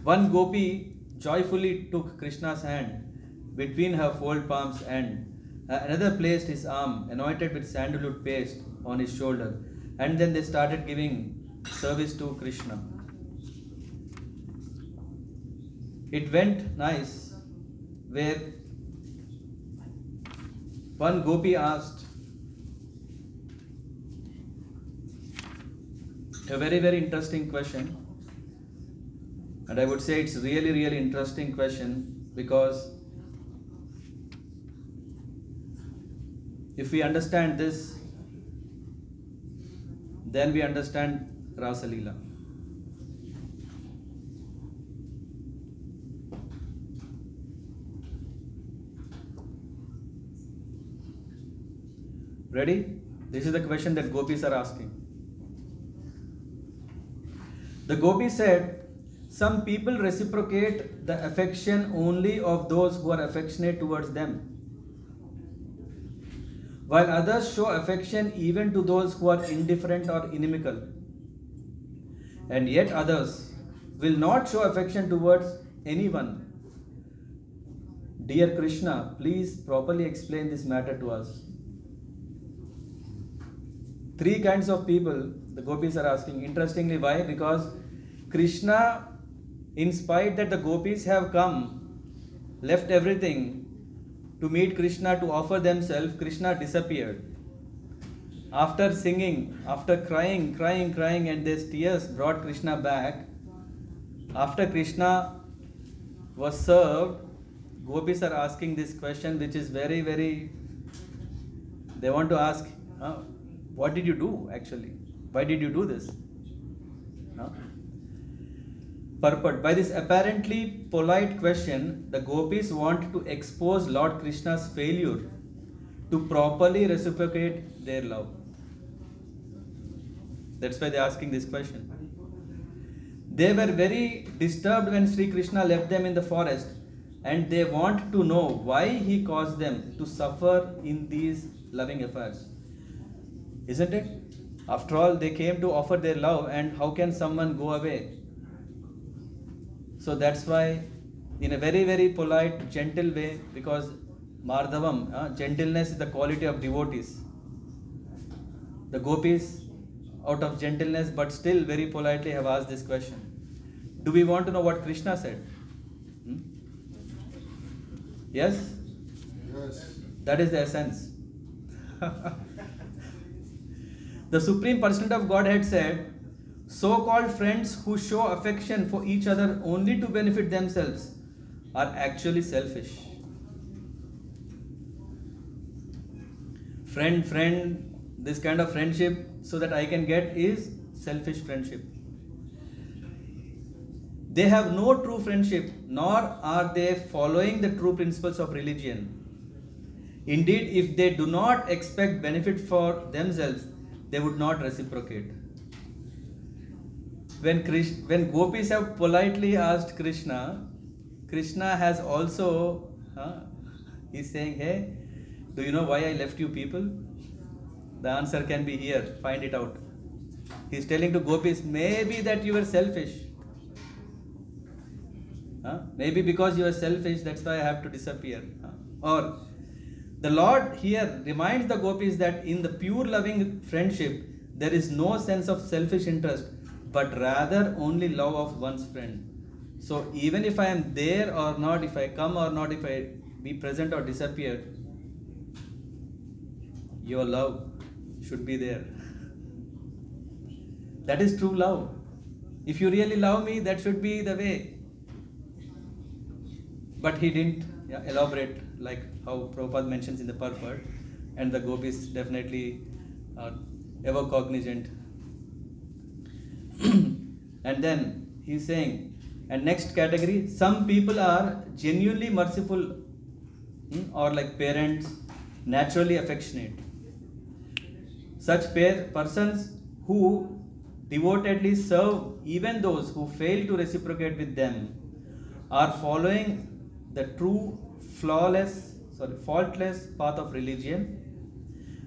One gopi joyfully took Krishna's hand between her fold palms, and another placed his arm, anointed with sandalwood paste, on his shoulder, and then they started giving service to Krishna. It went nice where one gopi asked a very, very interesting question. And I would say it's really, really interesting question, because if we understand this, then we understand Rasa Leela. Ready? This is the question that gopis are asking. The gopi said, some people reciprocate the affection only of those who are affectionate towards them, while others show affection even to those who are indifferent or inimical. And yet others will not show affection towards anyone. Dear Krishna, please properly explain this matter to us. Three kinds of people the gopis are asking. Interestingly, why? Because Krishna, in spite that the gopis have come, left everything to meet Krishna, to offer themselves, Krishna disappeared. After singing, after crying, and their tears brought Krishna back. After Krishna was served, gopis are asking this question, which is very, very, they want to ask, what did you do actually? Why did you do this? Purport. By this apparently polite question, the gopis want to expose Lord Krishna's failure to properly reciprocate their love. That's why they are asking this question. They were very disturbed when Sri Krishna left them in the forest, and they want to know why he caused them to suffer in these loving affairs. Isn't it? After all, they came to offer their love, and how can someone go away? So that's why, in a very, very polite, gentle way, because Mardhavam, gentleness is the quality of devotees. The gopis, out of gentleness but still very politely, have asked this question. Do we want to know what Krishna said? Yes?
Yes.
That is the essence. The Supreme Personality of Godhead said, so-called friends who show affection for each other only to benefit themselves are actually selfish. Friend, this kind of friendship so that I can get is selfish friendship. They have no true friendship, nor are they following the true principles of religion. Indeed, if they do not expect benefit for themselves, they would not reciprocate. When gopis have politely asked Krishna, Krishna has also, he's saying, hey, do you know why I left you people? The answer can be here, find it out. He's telling to gopis, maybe that you were selfish. Maybe because you were selfish, that's why I have to disappear. Or the Lord here reminds the gopis that in the pure loving friendship, there is no sense of selfish interest, but rather only love of one's friend. So even if I am there or not, if I come or not, if I be present or disappear, your love should be there. That is true love. If you really love me, that should be the way. But he didn't elaborate like how Prabhupada mentions in the purport, and the gopis definitely are ever cognizant. And then he's saying, and next category, some people are genuinely merciful or like parents, naturally affectionate. Such persons who devotedly serve even those who fail to reciprocate with them are following the true, faultless path of religion,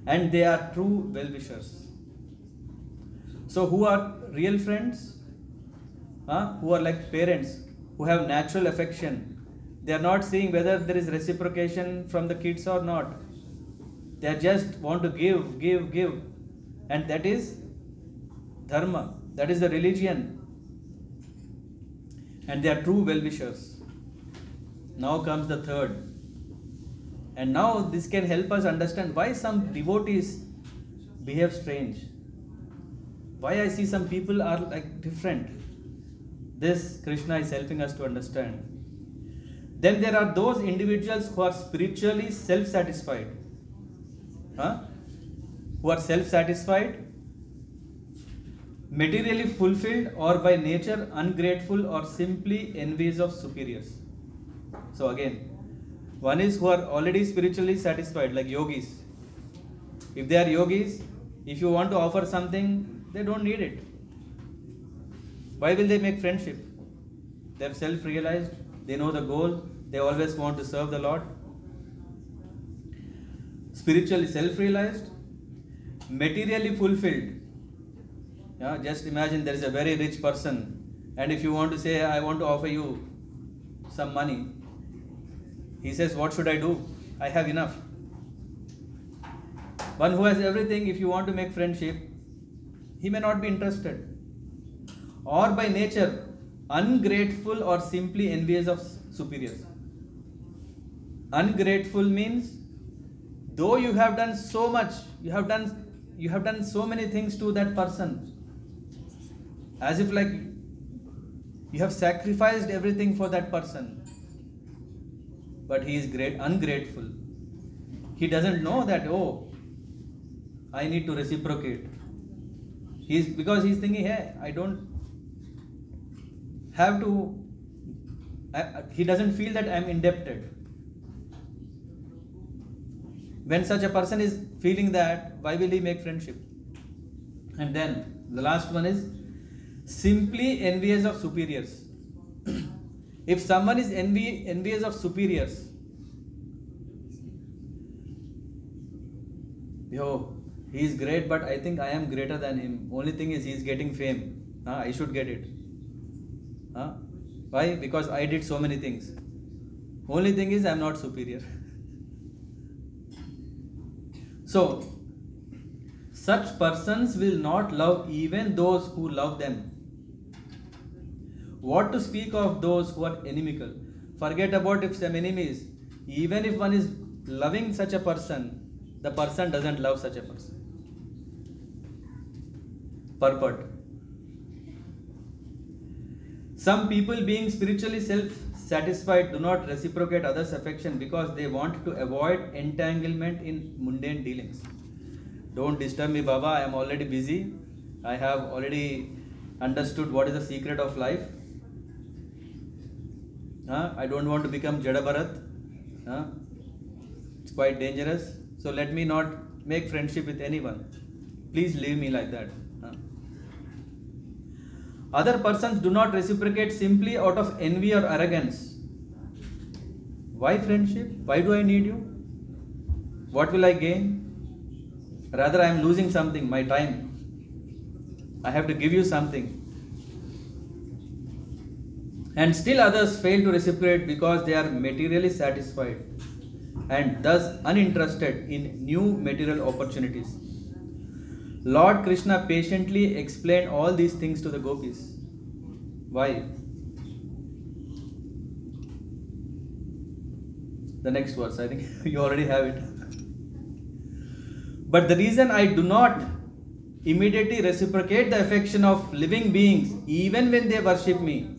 and they are true well-wishers. So who are real friends? Who are like parents, who have natural affection. They are not seeing whether there is reciprocation from the kids or not. They just want to give. And that is dharma. That is the religion. And they are true well-wishers. Now comes the third. And now this can help us understand why some devotees behave strange. Why I see some people are like different. This Krishna is helping us to understand. Then there are those individuals who are spiritually self-satisfied. Who are self-satisfied, materially fulfilled, or by nature ungrateful or simply envious of superiors. So again, one is who are already spiritually satisfied, like yogis. If they are yogis, if you want to offer something, they don't need it. Why will they make friendship? They are self-realized, they know the goal, they always want to serve the Lord. Spiritually self-realized, materially fulfilled. Just imagine there is a very rich person, and if you want to say, I want to offer you some money, he says, what should I do? I have enough. One who has everything, if you want to make friendship, he may not be interested. Or by nature, ungrateful or simply envious of superiors. Ungrateful means, though you have done so much, you have done so many things to that person, as if like you have sacrificed everything for that person, but he is ungrateful. He doesn't know that, oh, I need to reciprocate. Because he's thinking, hey, I don't have to. He doesn't feel that I'm indebted. When such a person is feeling that, why will he make friendship? And then the last one is simply envious of superiors. If someone is envious of superiors, he is great, but I think I am greater than him. Only thing is he is getting fame. I should get it. Why? Because I did so many things. Only thing is I am not superior. So, such persons will not love even those who love them. What to speak of those who are inimical? Forget about if some enemies. Even if one is loving such a person, the person doesn't love such a person. Purport. Some people, being spiritually self-satisfied, do not reciprocate others' affection because they want to avoid entanglement in mundane dealings. Don't disturb me, Baba, I am already busy. I have already understood what is the secret of life. I don't want to become Jada Bharat. It's quite dangerous. So let me not make friendship with anyone. Please leave me like that. Other persons do not reciprocate simply out of envy or arrogance. Why friendship? Why do I need you? What will I gain? Rather, I am losing something, my time. I have to give you something. And still others fail to reciprocate because they are materially satisfied and thus uninterested in new material opportunities. Lord Krishna patiently explained all these things to the gopis. Why? The next verse, I think you already have it. But the reason I do not immediately reciprocate the affection of living beings, even when they worship me.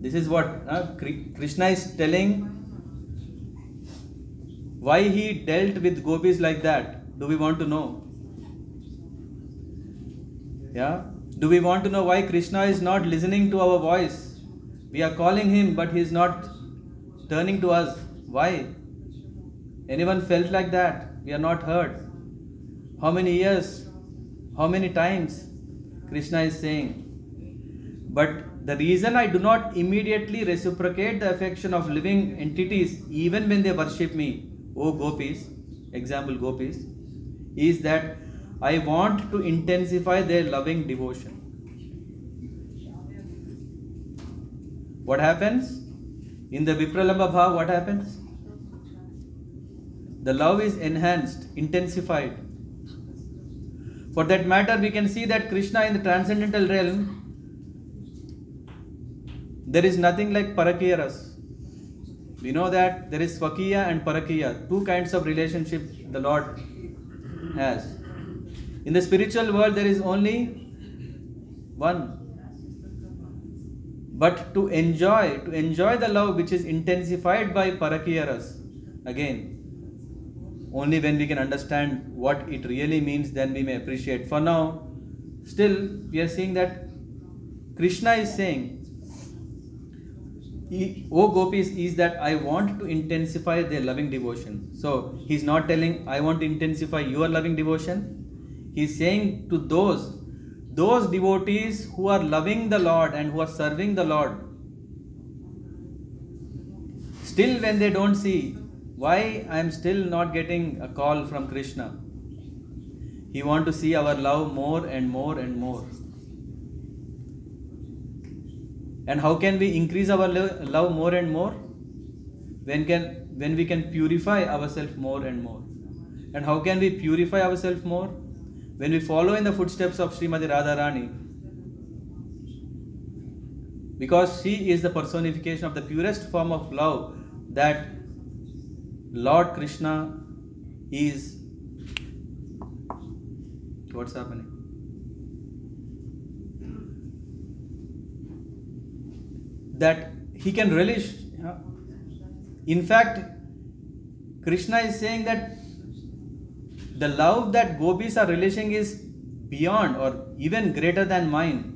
This is what Krishna is telling. Why he dealt with gopis like that? Do we want to know? Do we want to know why Krishna is not listening to our voice? We are calling him, but he is not turning to us. Why? Anyone felt like that? We are not heard. How many years? How many times Krishna is saying, but the reason I do not immediately reciprocate the affection of living entities even when they worship me, O gopis, example gopis, is that I want to intensify their loving devotion. What happens? In the Vipralamba Bhav, what happens? The love is enhanced, intensified. For that matter, we can see that Krishna in the transcendental realm, there is nothing like Parakiya Ras. We know that there is Swakiya and Parakiya, two kinds of relationship the Lord has. In the spiritual world, there is only one. But to enjoy the love which is intensified by Parakiya Ras, again, only when we can understand what it really means, then we may appreciate. For now, still we are seeing that Krishna is saying, O gopis, is that I want to intensify their loving devotion. So he's not telling I want to intensify your loving devotion. He's saying to those devotees who are loving the Lord and who are serving the Lord, still when they don't see why I am still not getting a call from Krishna, he wants to see our love more and more and more. And how can we increase our love more and more? When we can purify ourselves more and more. And how can we purify ourselves more? When we follow in the footsteps of Srimati Radharani. Because she is the personification of the purest form of love that Lord Krishna is. What's happening? That he can relish. In fact, Krishna is saying that the love that gopis are relishing is beyond or even greater than mine.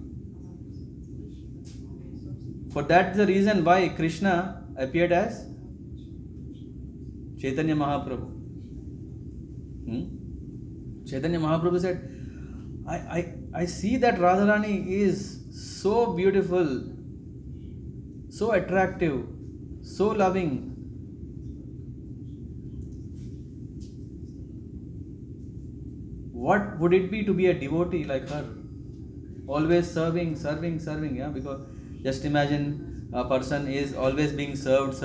For that's the reason why Krishna appeared as Chaitanya Mahaprabhu. Chaitanya Mahaprabhu said, I see that Radharani is so beautiful, so attractive, so loving. What would it be to be a devotee like her? Always serving, yeah? Because just imagine a person is always being served.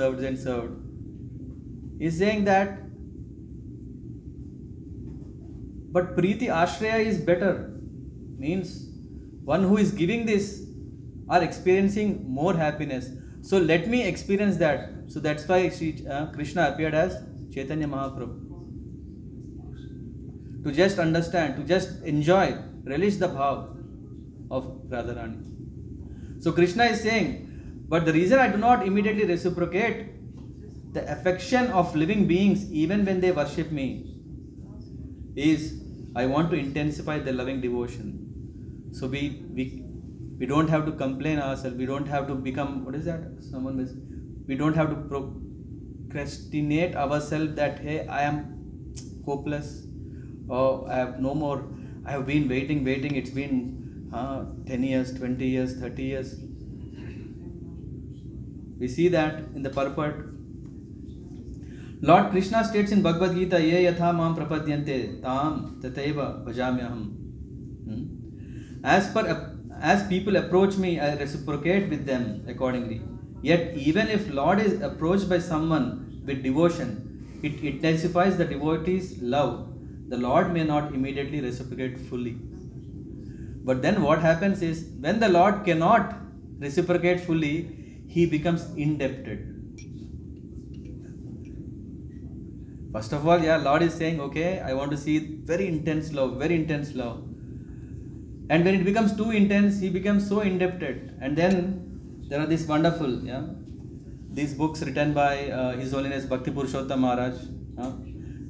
He's saying that, but Preeti Ashraya is better. Means one who is giving this are experiencing more happiness. So let me experience that. So that's why Krishna appeared as Chaitanya Mahaprabhu. To just understand, to just enjoy, relish the bhav of Radharani. So Krishna is saying, but the reason I do not immediately reciprocate the affection of living beings even when they worship me is I want to intensify their loving devotion. So we don't have to complain ourselves. We don't have to become, what is that? We don't have to procrastinate ourselves that, hey, I am hopeless. Oh, I have no more. I have been waiting. It's been 10 years, 20 years, 30 years. We see that in the purport. Lord Krishna states in Bhagavad Gita, Ye yatha mam prapadyante tam tateva bhajamyaham. As people approach me, I reciprocate with them accordingly. Yet even if Lord is approached by someone with devotion, it intensifies the devotee's love. The Lord may not immediately reciprocate fully. But then what happens is, when the Lord cannot reciprocate fully, he becomes indebted. First of all, Lord is saying, okay, I want to see very intense love. And when it becomes too intense, he becomes so indebted. And then there are these wonderful, these books written by His Holiness Bhakti Purushottam Maharaj,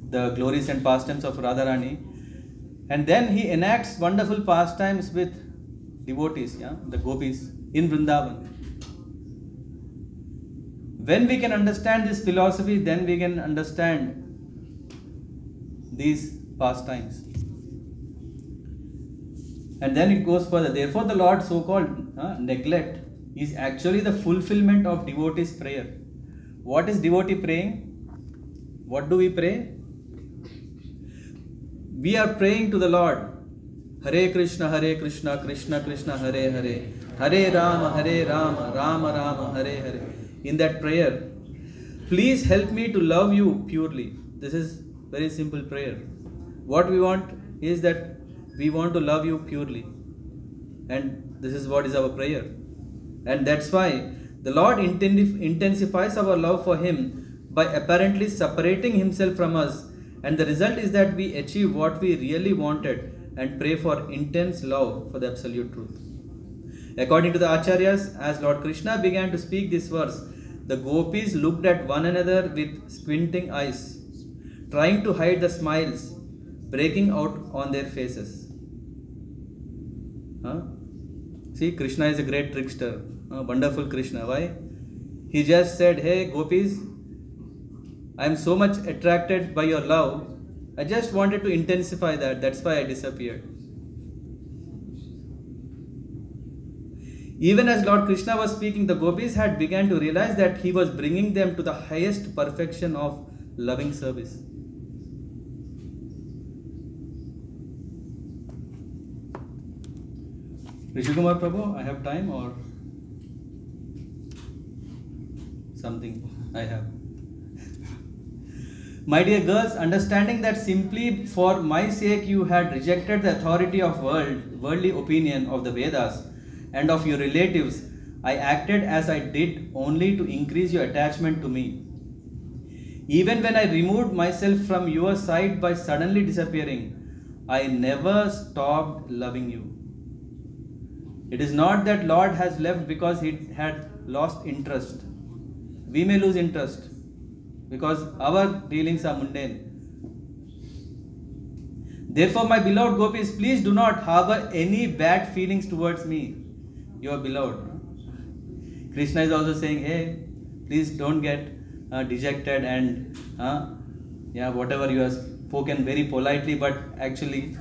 the glories and pastimes of Radharani. And then he enacts wonderful pastimes with devotees, the gopis in Vrindavan. When we can understand this philosophy, then we can understand these pastimes. And then it goes further. Therefore, the Lord so-called neglect is actually the fulfillment of devotee's prayer. What is devotee praying? What do we pray? We are praying to the Lord. Hare Krishna, Krishna Krishna, Hare Hare. Hare Rama, Rama Rama, Hare Hare. In that prayer, please help me to love you purely. This is very simple prayer. What we want is that we want to love you purely. And this is what is our prayer. And that's why the Lord intensifies our love for Him by apparently separating Himself from us. And the result is that we achieve what we really wanted and pray for intense love for the absolute truth. According to the Acharyas, as Lord Krishna began to speak this verse, the gopis looked at one another with squinting eyes, trying to hide the smiles breaking out on their faces. See, Krishna is a great trickster. Wonderful Krishna. Why? He just said, hey gopis, I am so much attracted by your love. I just wanted to intensify that. That's why I disappeared. Even as Lord Krishna was speaking, the gopis had begun to realize that he was bringing them to the highest perfection of loving service. Rishikumar Prabhu, I have time or something I have. My dear girls, understanding that simply for my sake you had rejected the authority of worldly opinion of the Vedas and of your relatives, I acted as I did only to increase your attachment to me. Even when I removed myself from your side by suddenly disappearing, I never stopped loving you. It is not that Lord has left because He had lost interest. We may lose interest because our dealings are mundane. Therefore, my beloved gopis, please do not harbor any bad feelings towards me, your beloved. Krishna is also saying, hey, please don't get dejected and whatever you have spoken very politely, but actually.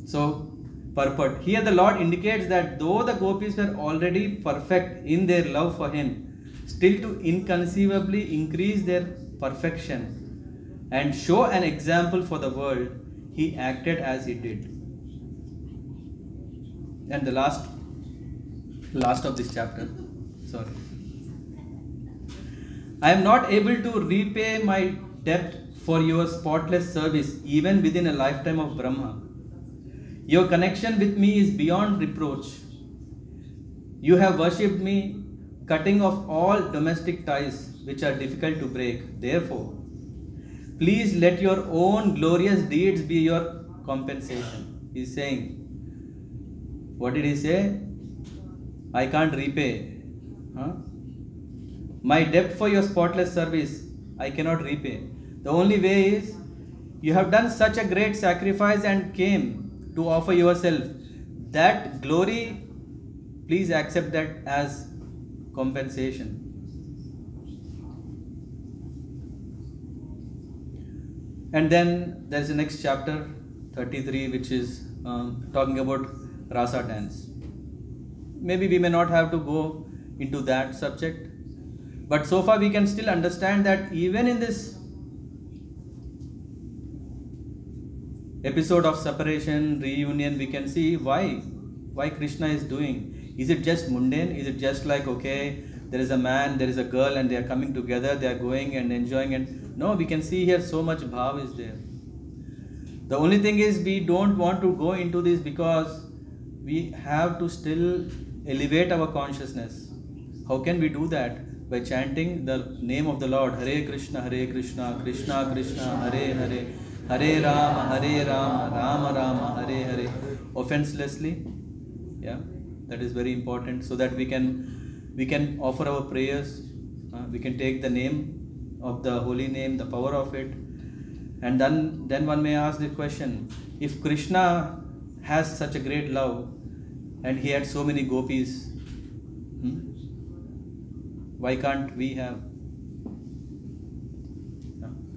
So, purport. Here the Lord indicates that though the gopis were already perfect in their love for Him, still to inconceivably increase their perfection and show an example for the world, He acted as He did. And the last of this chapter, sorry. I am not able to repay my debt for your spotless service even within a lifetime of Brahma. Your connection with me is beyond reproach. You have worshipped me, cutting off all domestic ties which are difficult to break. Therefore, please let your own glorious deeds be your compensation. He is saying, what did he say? I can't repay. My debt for your spotless service, I cannot repay. The only way is, you have done such a great sacrifice and came to offer yourself. That glory, please accept that as compensation. And then there is the next chapter 33, which is talking about rasa dance. Maybe we may not have to go into that subject, but so far we can still understand that even in this episode of separation, reunion, we can see why Krishna is doing. Is it just mundane? Is it just like, okay, there is a man, there is a girl, and they are coming together, they are going and enjoying it? No, we can see here so much bhav is there. The only thing is, we don't want to go into this because we have to still elevate our consciousness. How can we do that? By chanting the name of the Lord, Hare Krishna, Krishna Krishna, Hare Hare, Hare Rama, Rama Rama, Hare Hare, offenselessly. Yeah, that is very important, so that we can offer our prayers. We can take the name of the holy name, the power of it, and then one may ask the question: if Krishna has such a great love, and he had so many gopis, why can't we have?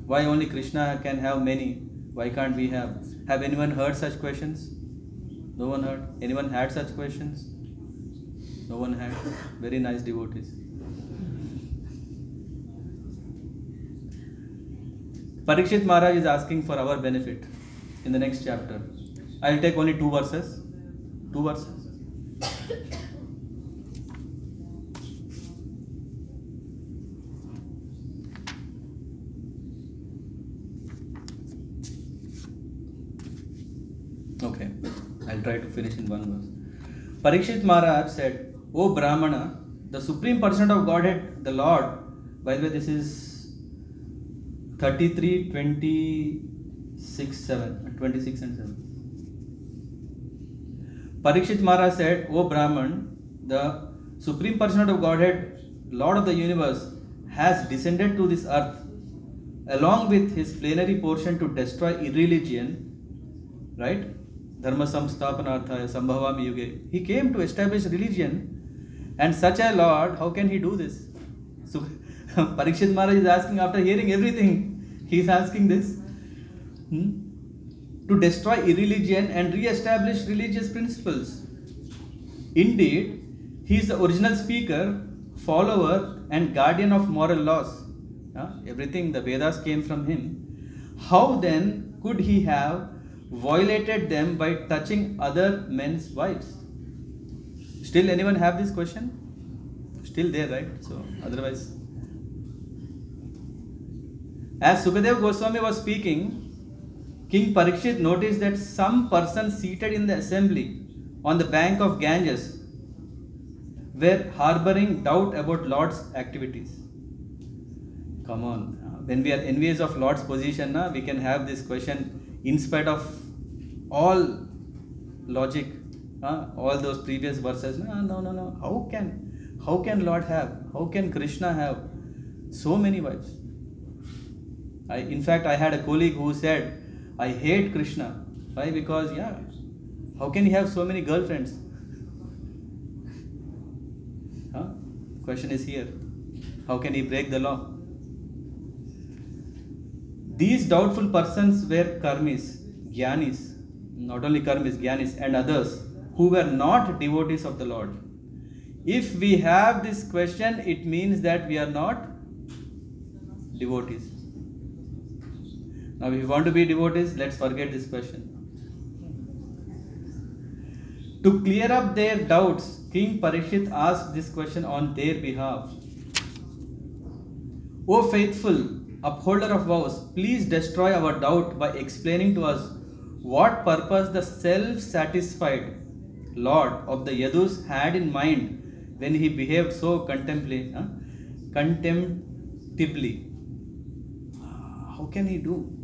Why only Krishna can have many? Why can't we have? Have anyone heard such questions? No one heard. Anyone had such questions? No one had. Very nice devotees. Parikshit Maharaj is asking for our benefit in the next chapter. I will take only 2 verses. 2 verses. Okay, I'll try to finish in 1 verse. Parikshit Maharaj said, O Brahmana, the Supreme Person of Godhead, the Lord, by the way, this is 33, 26 and 7. Parikshit Maharaj said, O Brahman, the Supreme Person of Godhead, Lord of the universe, has descended to this earth along with his plenary portion to destroy irreligion, right? Dharma samsthapanarthaya sambhavami yuge. He came to establish religion, and such a Lord, how can he do this? So Parikshit Maharaj is asking, after hearing everything, he is asking this. To destroy irreligion and re-establish religious principles. Indeed, he is the original speaker, follower and guardian of moral laws. Everything, the Vedas came from him. How then could he have violated them by touching other men's wives? Still anyone have this question? Still there, right? So otherwise, as Sukadeva Goswami was speaking, King Parikshit noticed that some persons seated in the assembly on the bank of Ganges were harboring doubt about Lord's activities. Come on, when we are envious of Lord's position, we can have this question in spite of all logic, all those previous verses. No. How can Lord have? How can Krishna have so many wives? In fact, I had a colleague who said, I hate Krishna. Why? Because, how can he have so many girlfriends? Question is here. How can he break the law? These doubtful persons were karmis, jnanis, not only karmis, jnanis, and others who were not devotees of the Lord. If we have this question, it means that we are not devotees. Now, if you want to be devotees, let's forget this question. To clear up their doubts, King Parikshit asked this question on their behalf. O faithful upholder of vows, please destroy our doubt by explaining to us what purpose the self-satisfied Lord of the Yadus had in mind when he behaved so contemptibly. How can he do?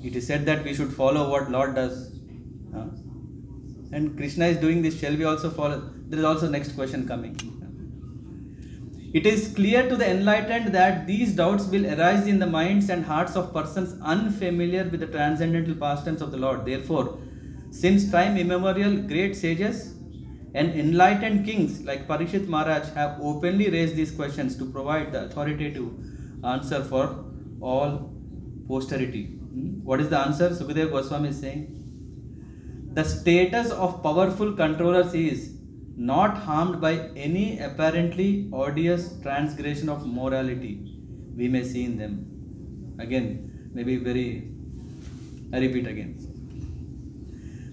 It is said that we should follow what Lord does. And Krishna is doing this. Shall we also follow? There is also next question coming. It is clear to the enlightened that these doubts will arise in the minds and hearts of persons unfamiliar with the transcendental pastimes of the Lord. Therefore, since time immemorial, great sages and enlightened kings like Parikshit Maharaj have openly raised these questions to provide the authoritative answer for all posterity. What is the answer? Sukadeva Goswami is saying, the status of powerful controllers is not harmed by any apparently odious transgression of morality we may see in them. Again, I repeat again.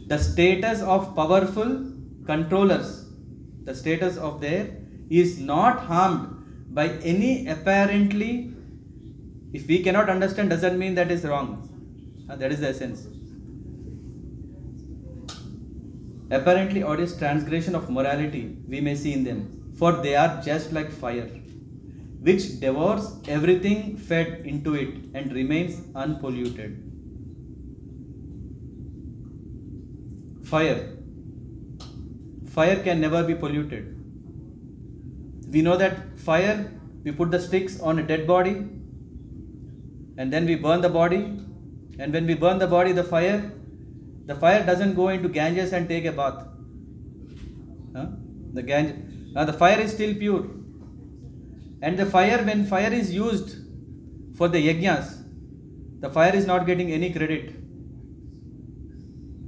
The status of powerful controllers, the status of there is not harmed by any apparently. If we cannot understand, doesn't mean that is wrong. That is the essence. Apparently odious transgression of morality we may see in them, for they are just like fire, which devours everything fed into it and remains unpolluted. Fire can never be polluted. We know that fire, we put the sticks on a dead body and then we burn the body, and when we burn the body, the fire doesn't go into Ganges and take a bath. The fire is still pure. And the fire, when fire is used for the yajnas, The fire is not getting any credit.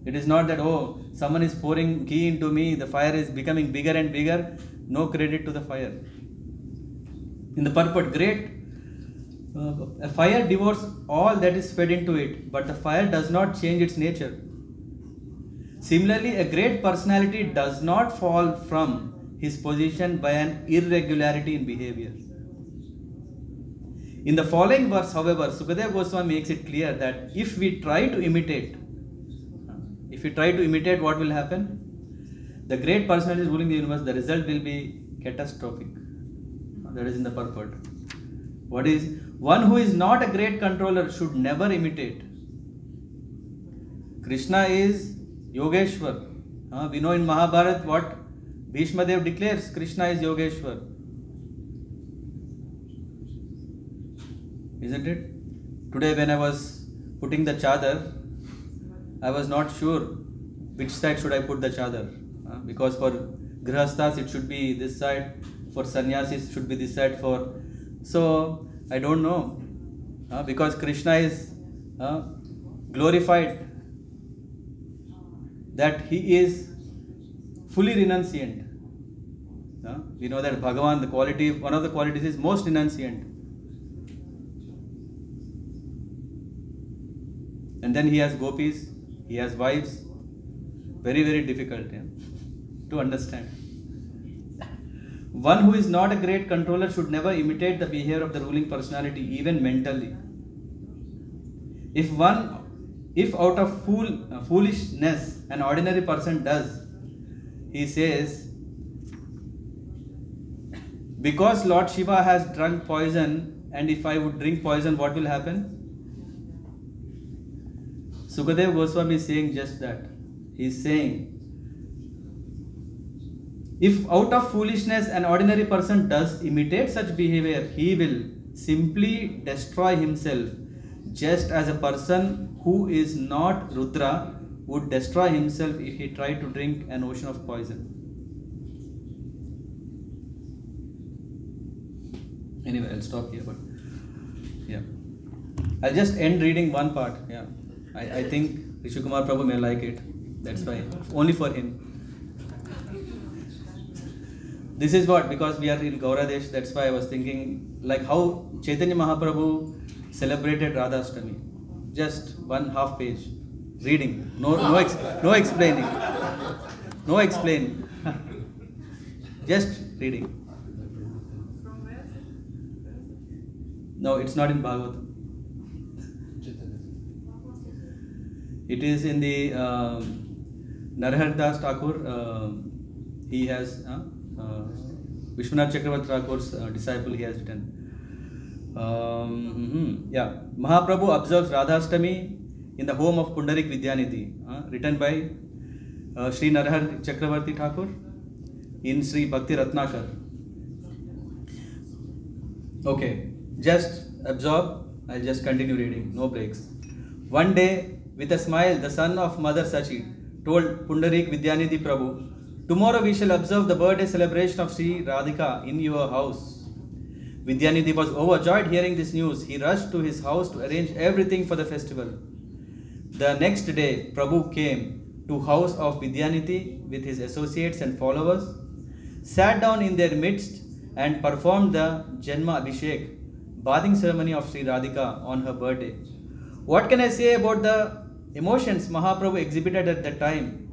It is not that, oh, someone is pouring ghee into me, the fire is becoming bigger and bigger. No credit to the fire. In the purport, great. A fire devours all that is fed into it, but the fire does not change its nature. Similarly, a great personality does not fall from his position by an irregularity in behavior. In the following verse, however, Sukadeva Goswami makes it clear that if we try to imitate, what will happen? The great personality ruling the universe, the result will be catastrophic. That is in the purport. What is? One who is not a great controller should never imitate. Krishna is Yogeshwar. We know in Mahabharata what Bhishma Dev declares, Krishna is Yogeshwar. Isn't it? Today when I was putting the chadar, I was not sure which side should I put the chadar. Because for grihasthas it should be this side, for sannyasis it should be this side. So I don't know. Because Krishna is glorified, that he is fully renunciant. We know that Bhagavan, one of the qualities is most renunciant. And then he has gopis, he has wives. Very, very difficult to understand. One who is not a great controller should never imitate the behavior of the ruling personality, even mentally. If out of foolishness an ordinary person does, he says, because Lord Shiva has drunk poison, and if I would drink poison, what will happen? Sukadeva Goswami is saying just that. He is saying, if out of foolishness an ordinary person does imitate such behavior, he will simply destroy himself, just as a person who is not Rudra would destroy himself if he tried to drink an ocean of poison. Anyway, I'll stop here, but yeah. I'll just end reading one part. Yeah, I think Rishi Kumar Prabhu may like it. That's why, only for him. This is what, because we are in Gauradesh, that's why I was thinking, like how Chaitanya Mahaprabhu celebrated Radhashtami. Just 1/2 page. Reading. No explaining. No explaining. Just reading. No, it's not in Bhagavatam. It is in the Narahar Das Thakur. He has Vishwanath Chakravarti Thakur's disciple. He has written. Mahaprabhu observes Radhashtami in the home of Pundarik Vidyanidhi, written by Sri Narahar Chakravarti Thakur in Sri Bhakti Ratnakar. Okay, just absorb. I'll just continue reading, no breaks. One day, with a smile, the son of Mother Sachi told Pundarik Vidyanidhi Prabhu, tomorrow we shall observe the birthday celebration of Sri Radhika in your house. Vidyanidhi was overjoyed hearing this news. He rushed to his house to arrange everything for the festival. The next day, Prabhu came to house of Vidyanidhi with his associates and followers, sat down in their midst and performed the Janma Abhishek, bathing ceremony of Sri Radhika on her birthday. What can I say about the emotions Mahaprabhu exhibited at that time?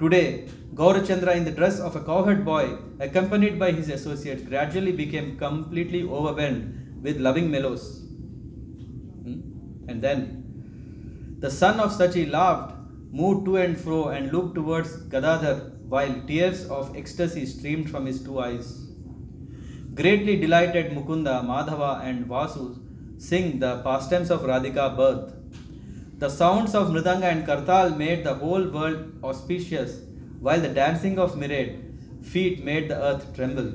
Today, Gaurachandra, in the dress of a cowherd boy, accompanied by his associates, gradually became completely overwhelmed with loving mellows. And then, the son of Sachi laughed, moved to and fro, and looked towards Gadadhar, while tears of ecstasy streamed from his two eyes. Greatly delighted, Mukunda, Madhava, and Vasu sing the pastimes of Radhika birth. The sounds of Mridanga and Kartal made the whole world auspicious, while the dancing of myriad feet made the earth tremble.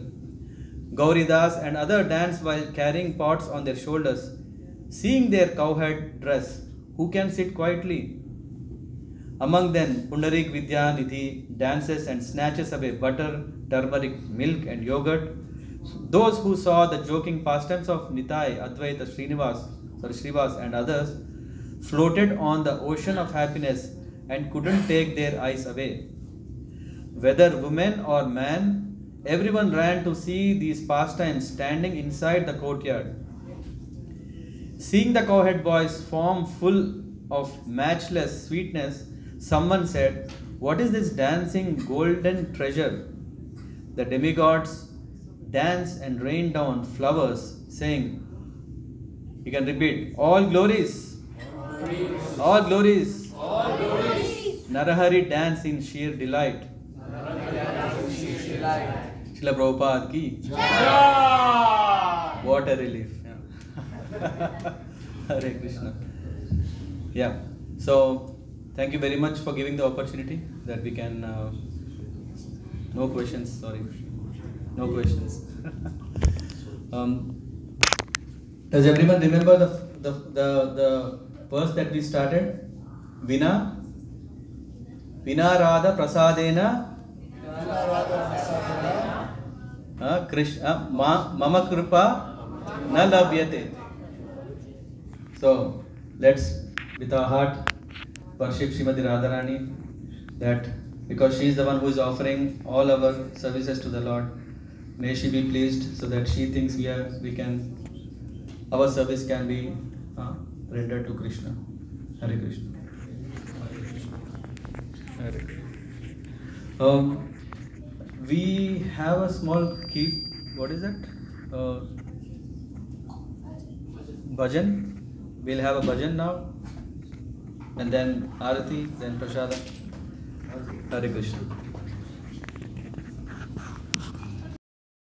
Gauridas and others danced while carrying pots on their shoulders. Seeing their cowherd dress, who can sit quietly? Among them, Pundarik Vidyanidhi dances and snatches away butter, turmeric, milk, and yogurt. Those who saw the joking pastimes of Nitai, Advaita, Srinivas Srivas and others floated on the ocean of happiness and couldn't take their eyes away. Whether woman or man, everyone ran to see these pastimes standing inside the courtyard. Seeing the cowhead boy's form full of matchless sweetness, someone said, "What is this dancing golden treasure?" The demigods danced and rained down flowers, saying, you can repeat, all glories, all glories,
all glories.
Narahari danced in sheer delight. Srila Prabhupada ki. What a relief. Yeah. Hare Krishna. Yeah. So, thank you very much for giving the opportunity that we can. No questions. Sorry. No questions. Does everyone remember the verse that we started? Vina Radha Prasadena Krishna Mama Kripa Na Labhyate. So let's with our heart worship Srimati Radharani, that because she is the one who is offering all our services to the Lord. May she be pleased so that she thinks our service can be rendered to Krishna. Hare Krishna. Hare Krishna. We have a small key. What is that? Bhajan. We'll have a bhajan now, and then Arati, then Prasada. Hare Krishna.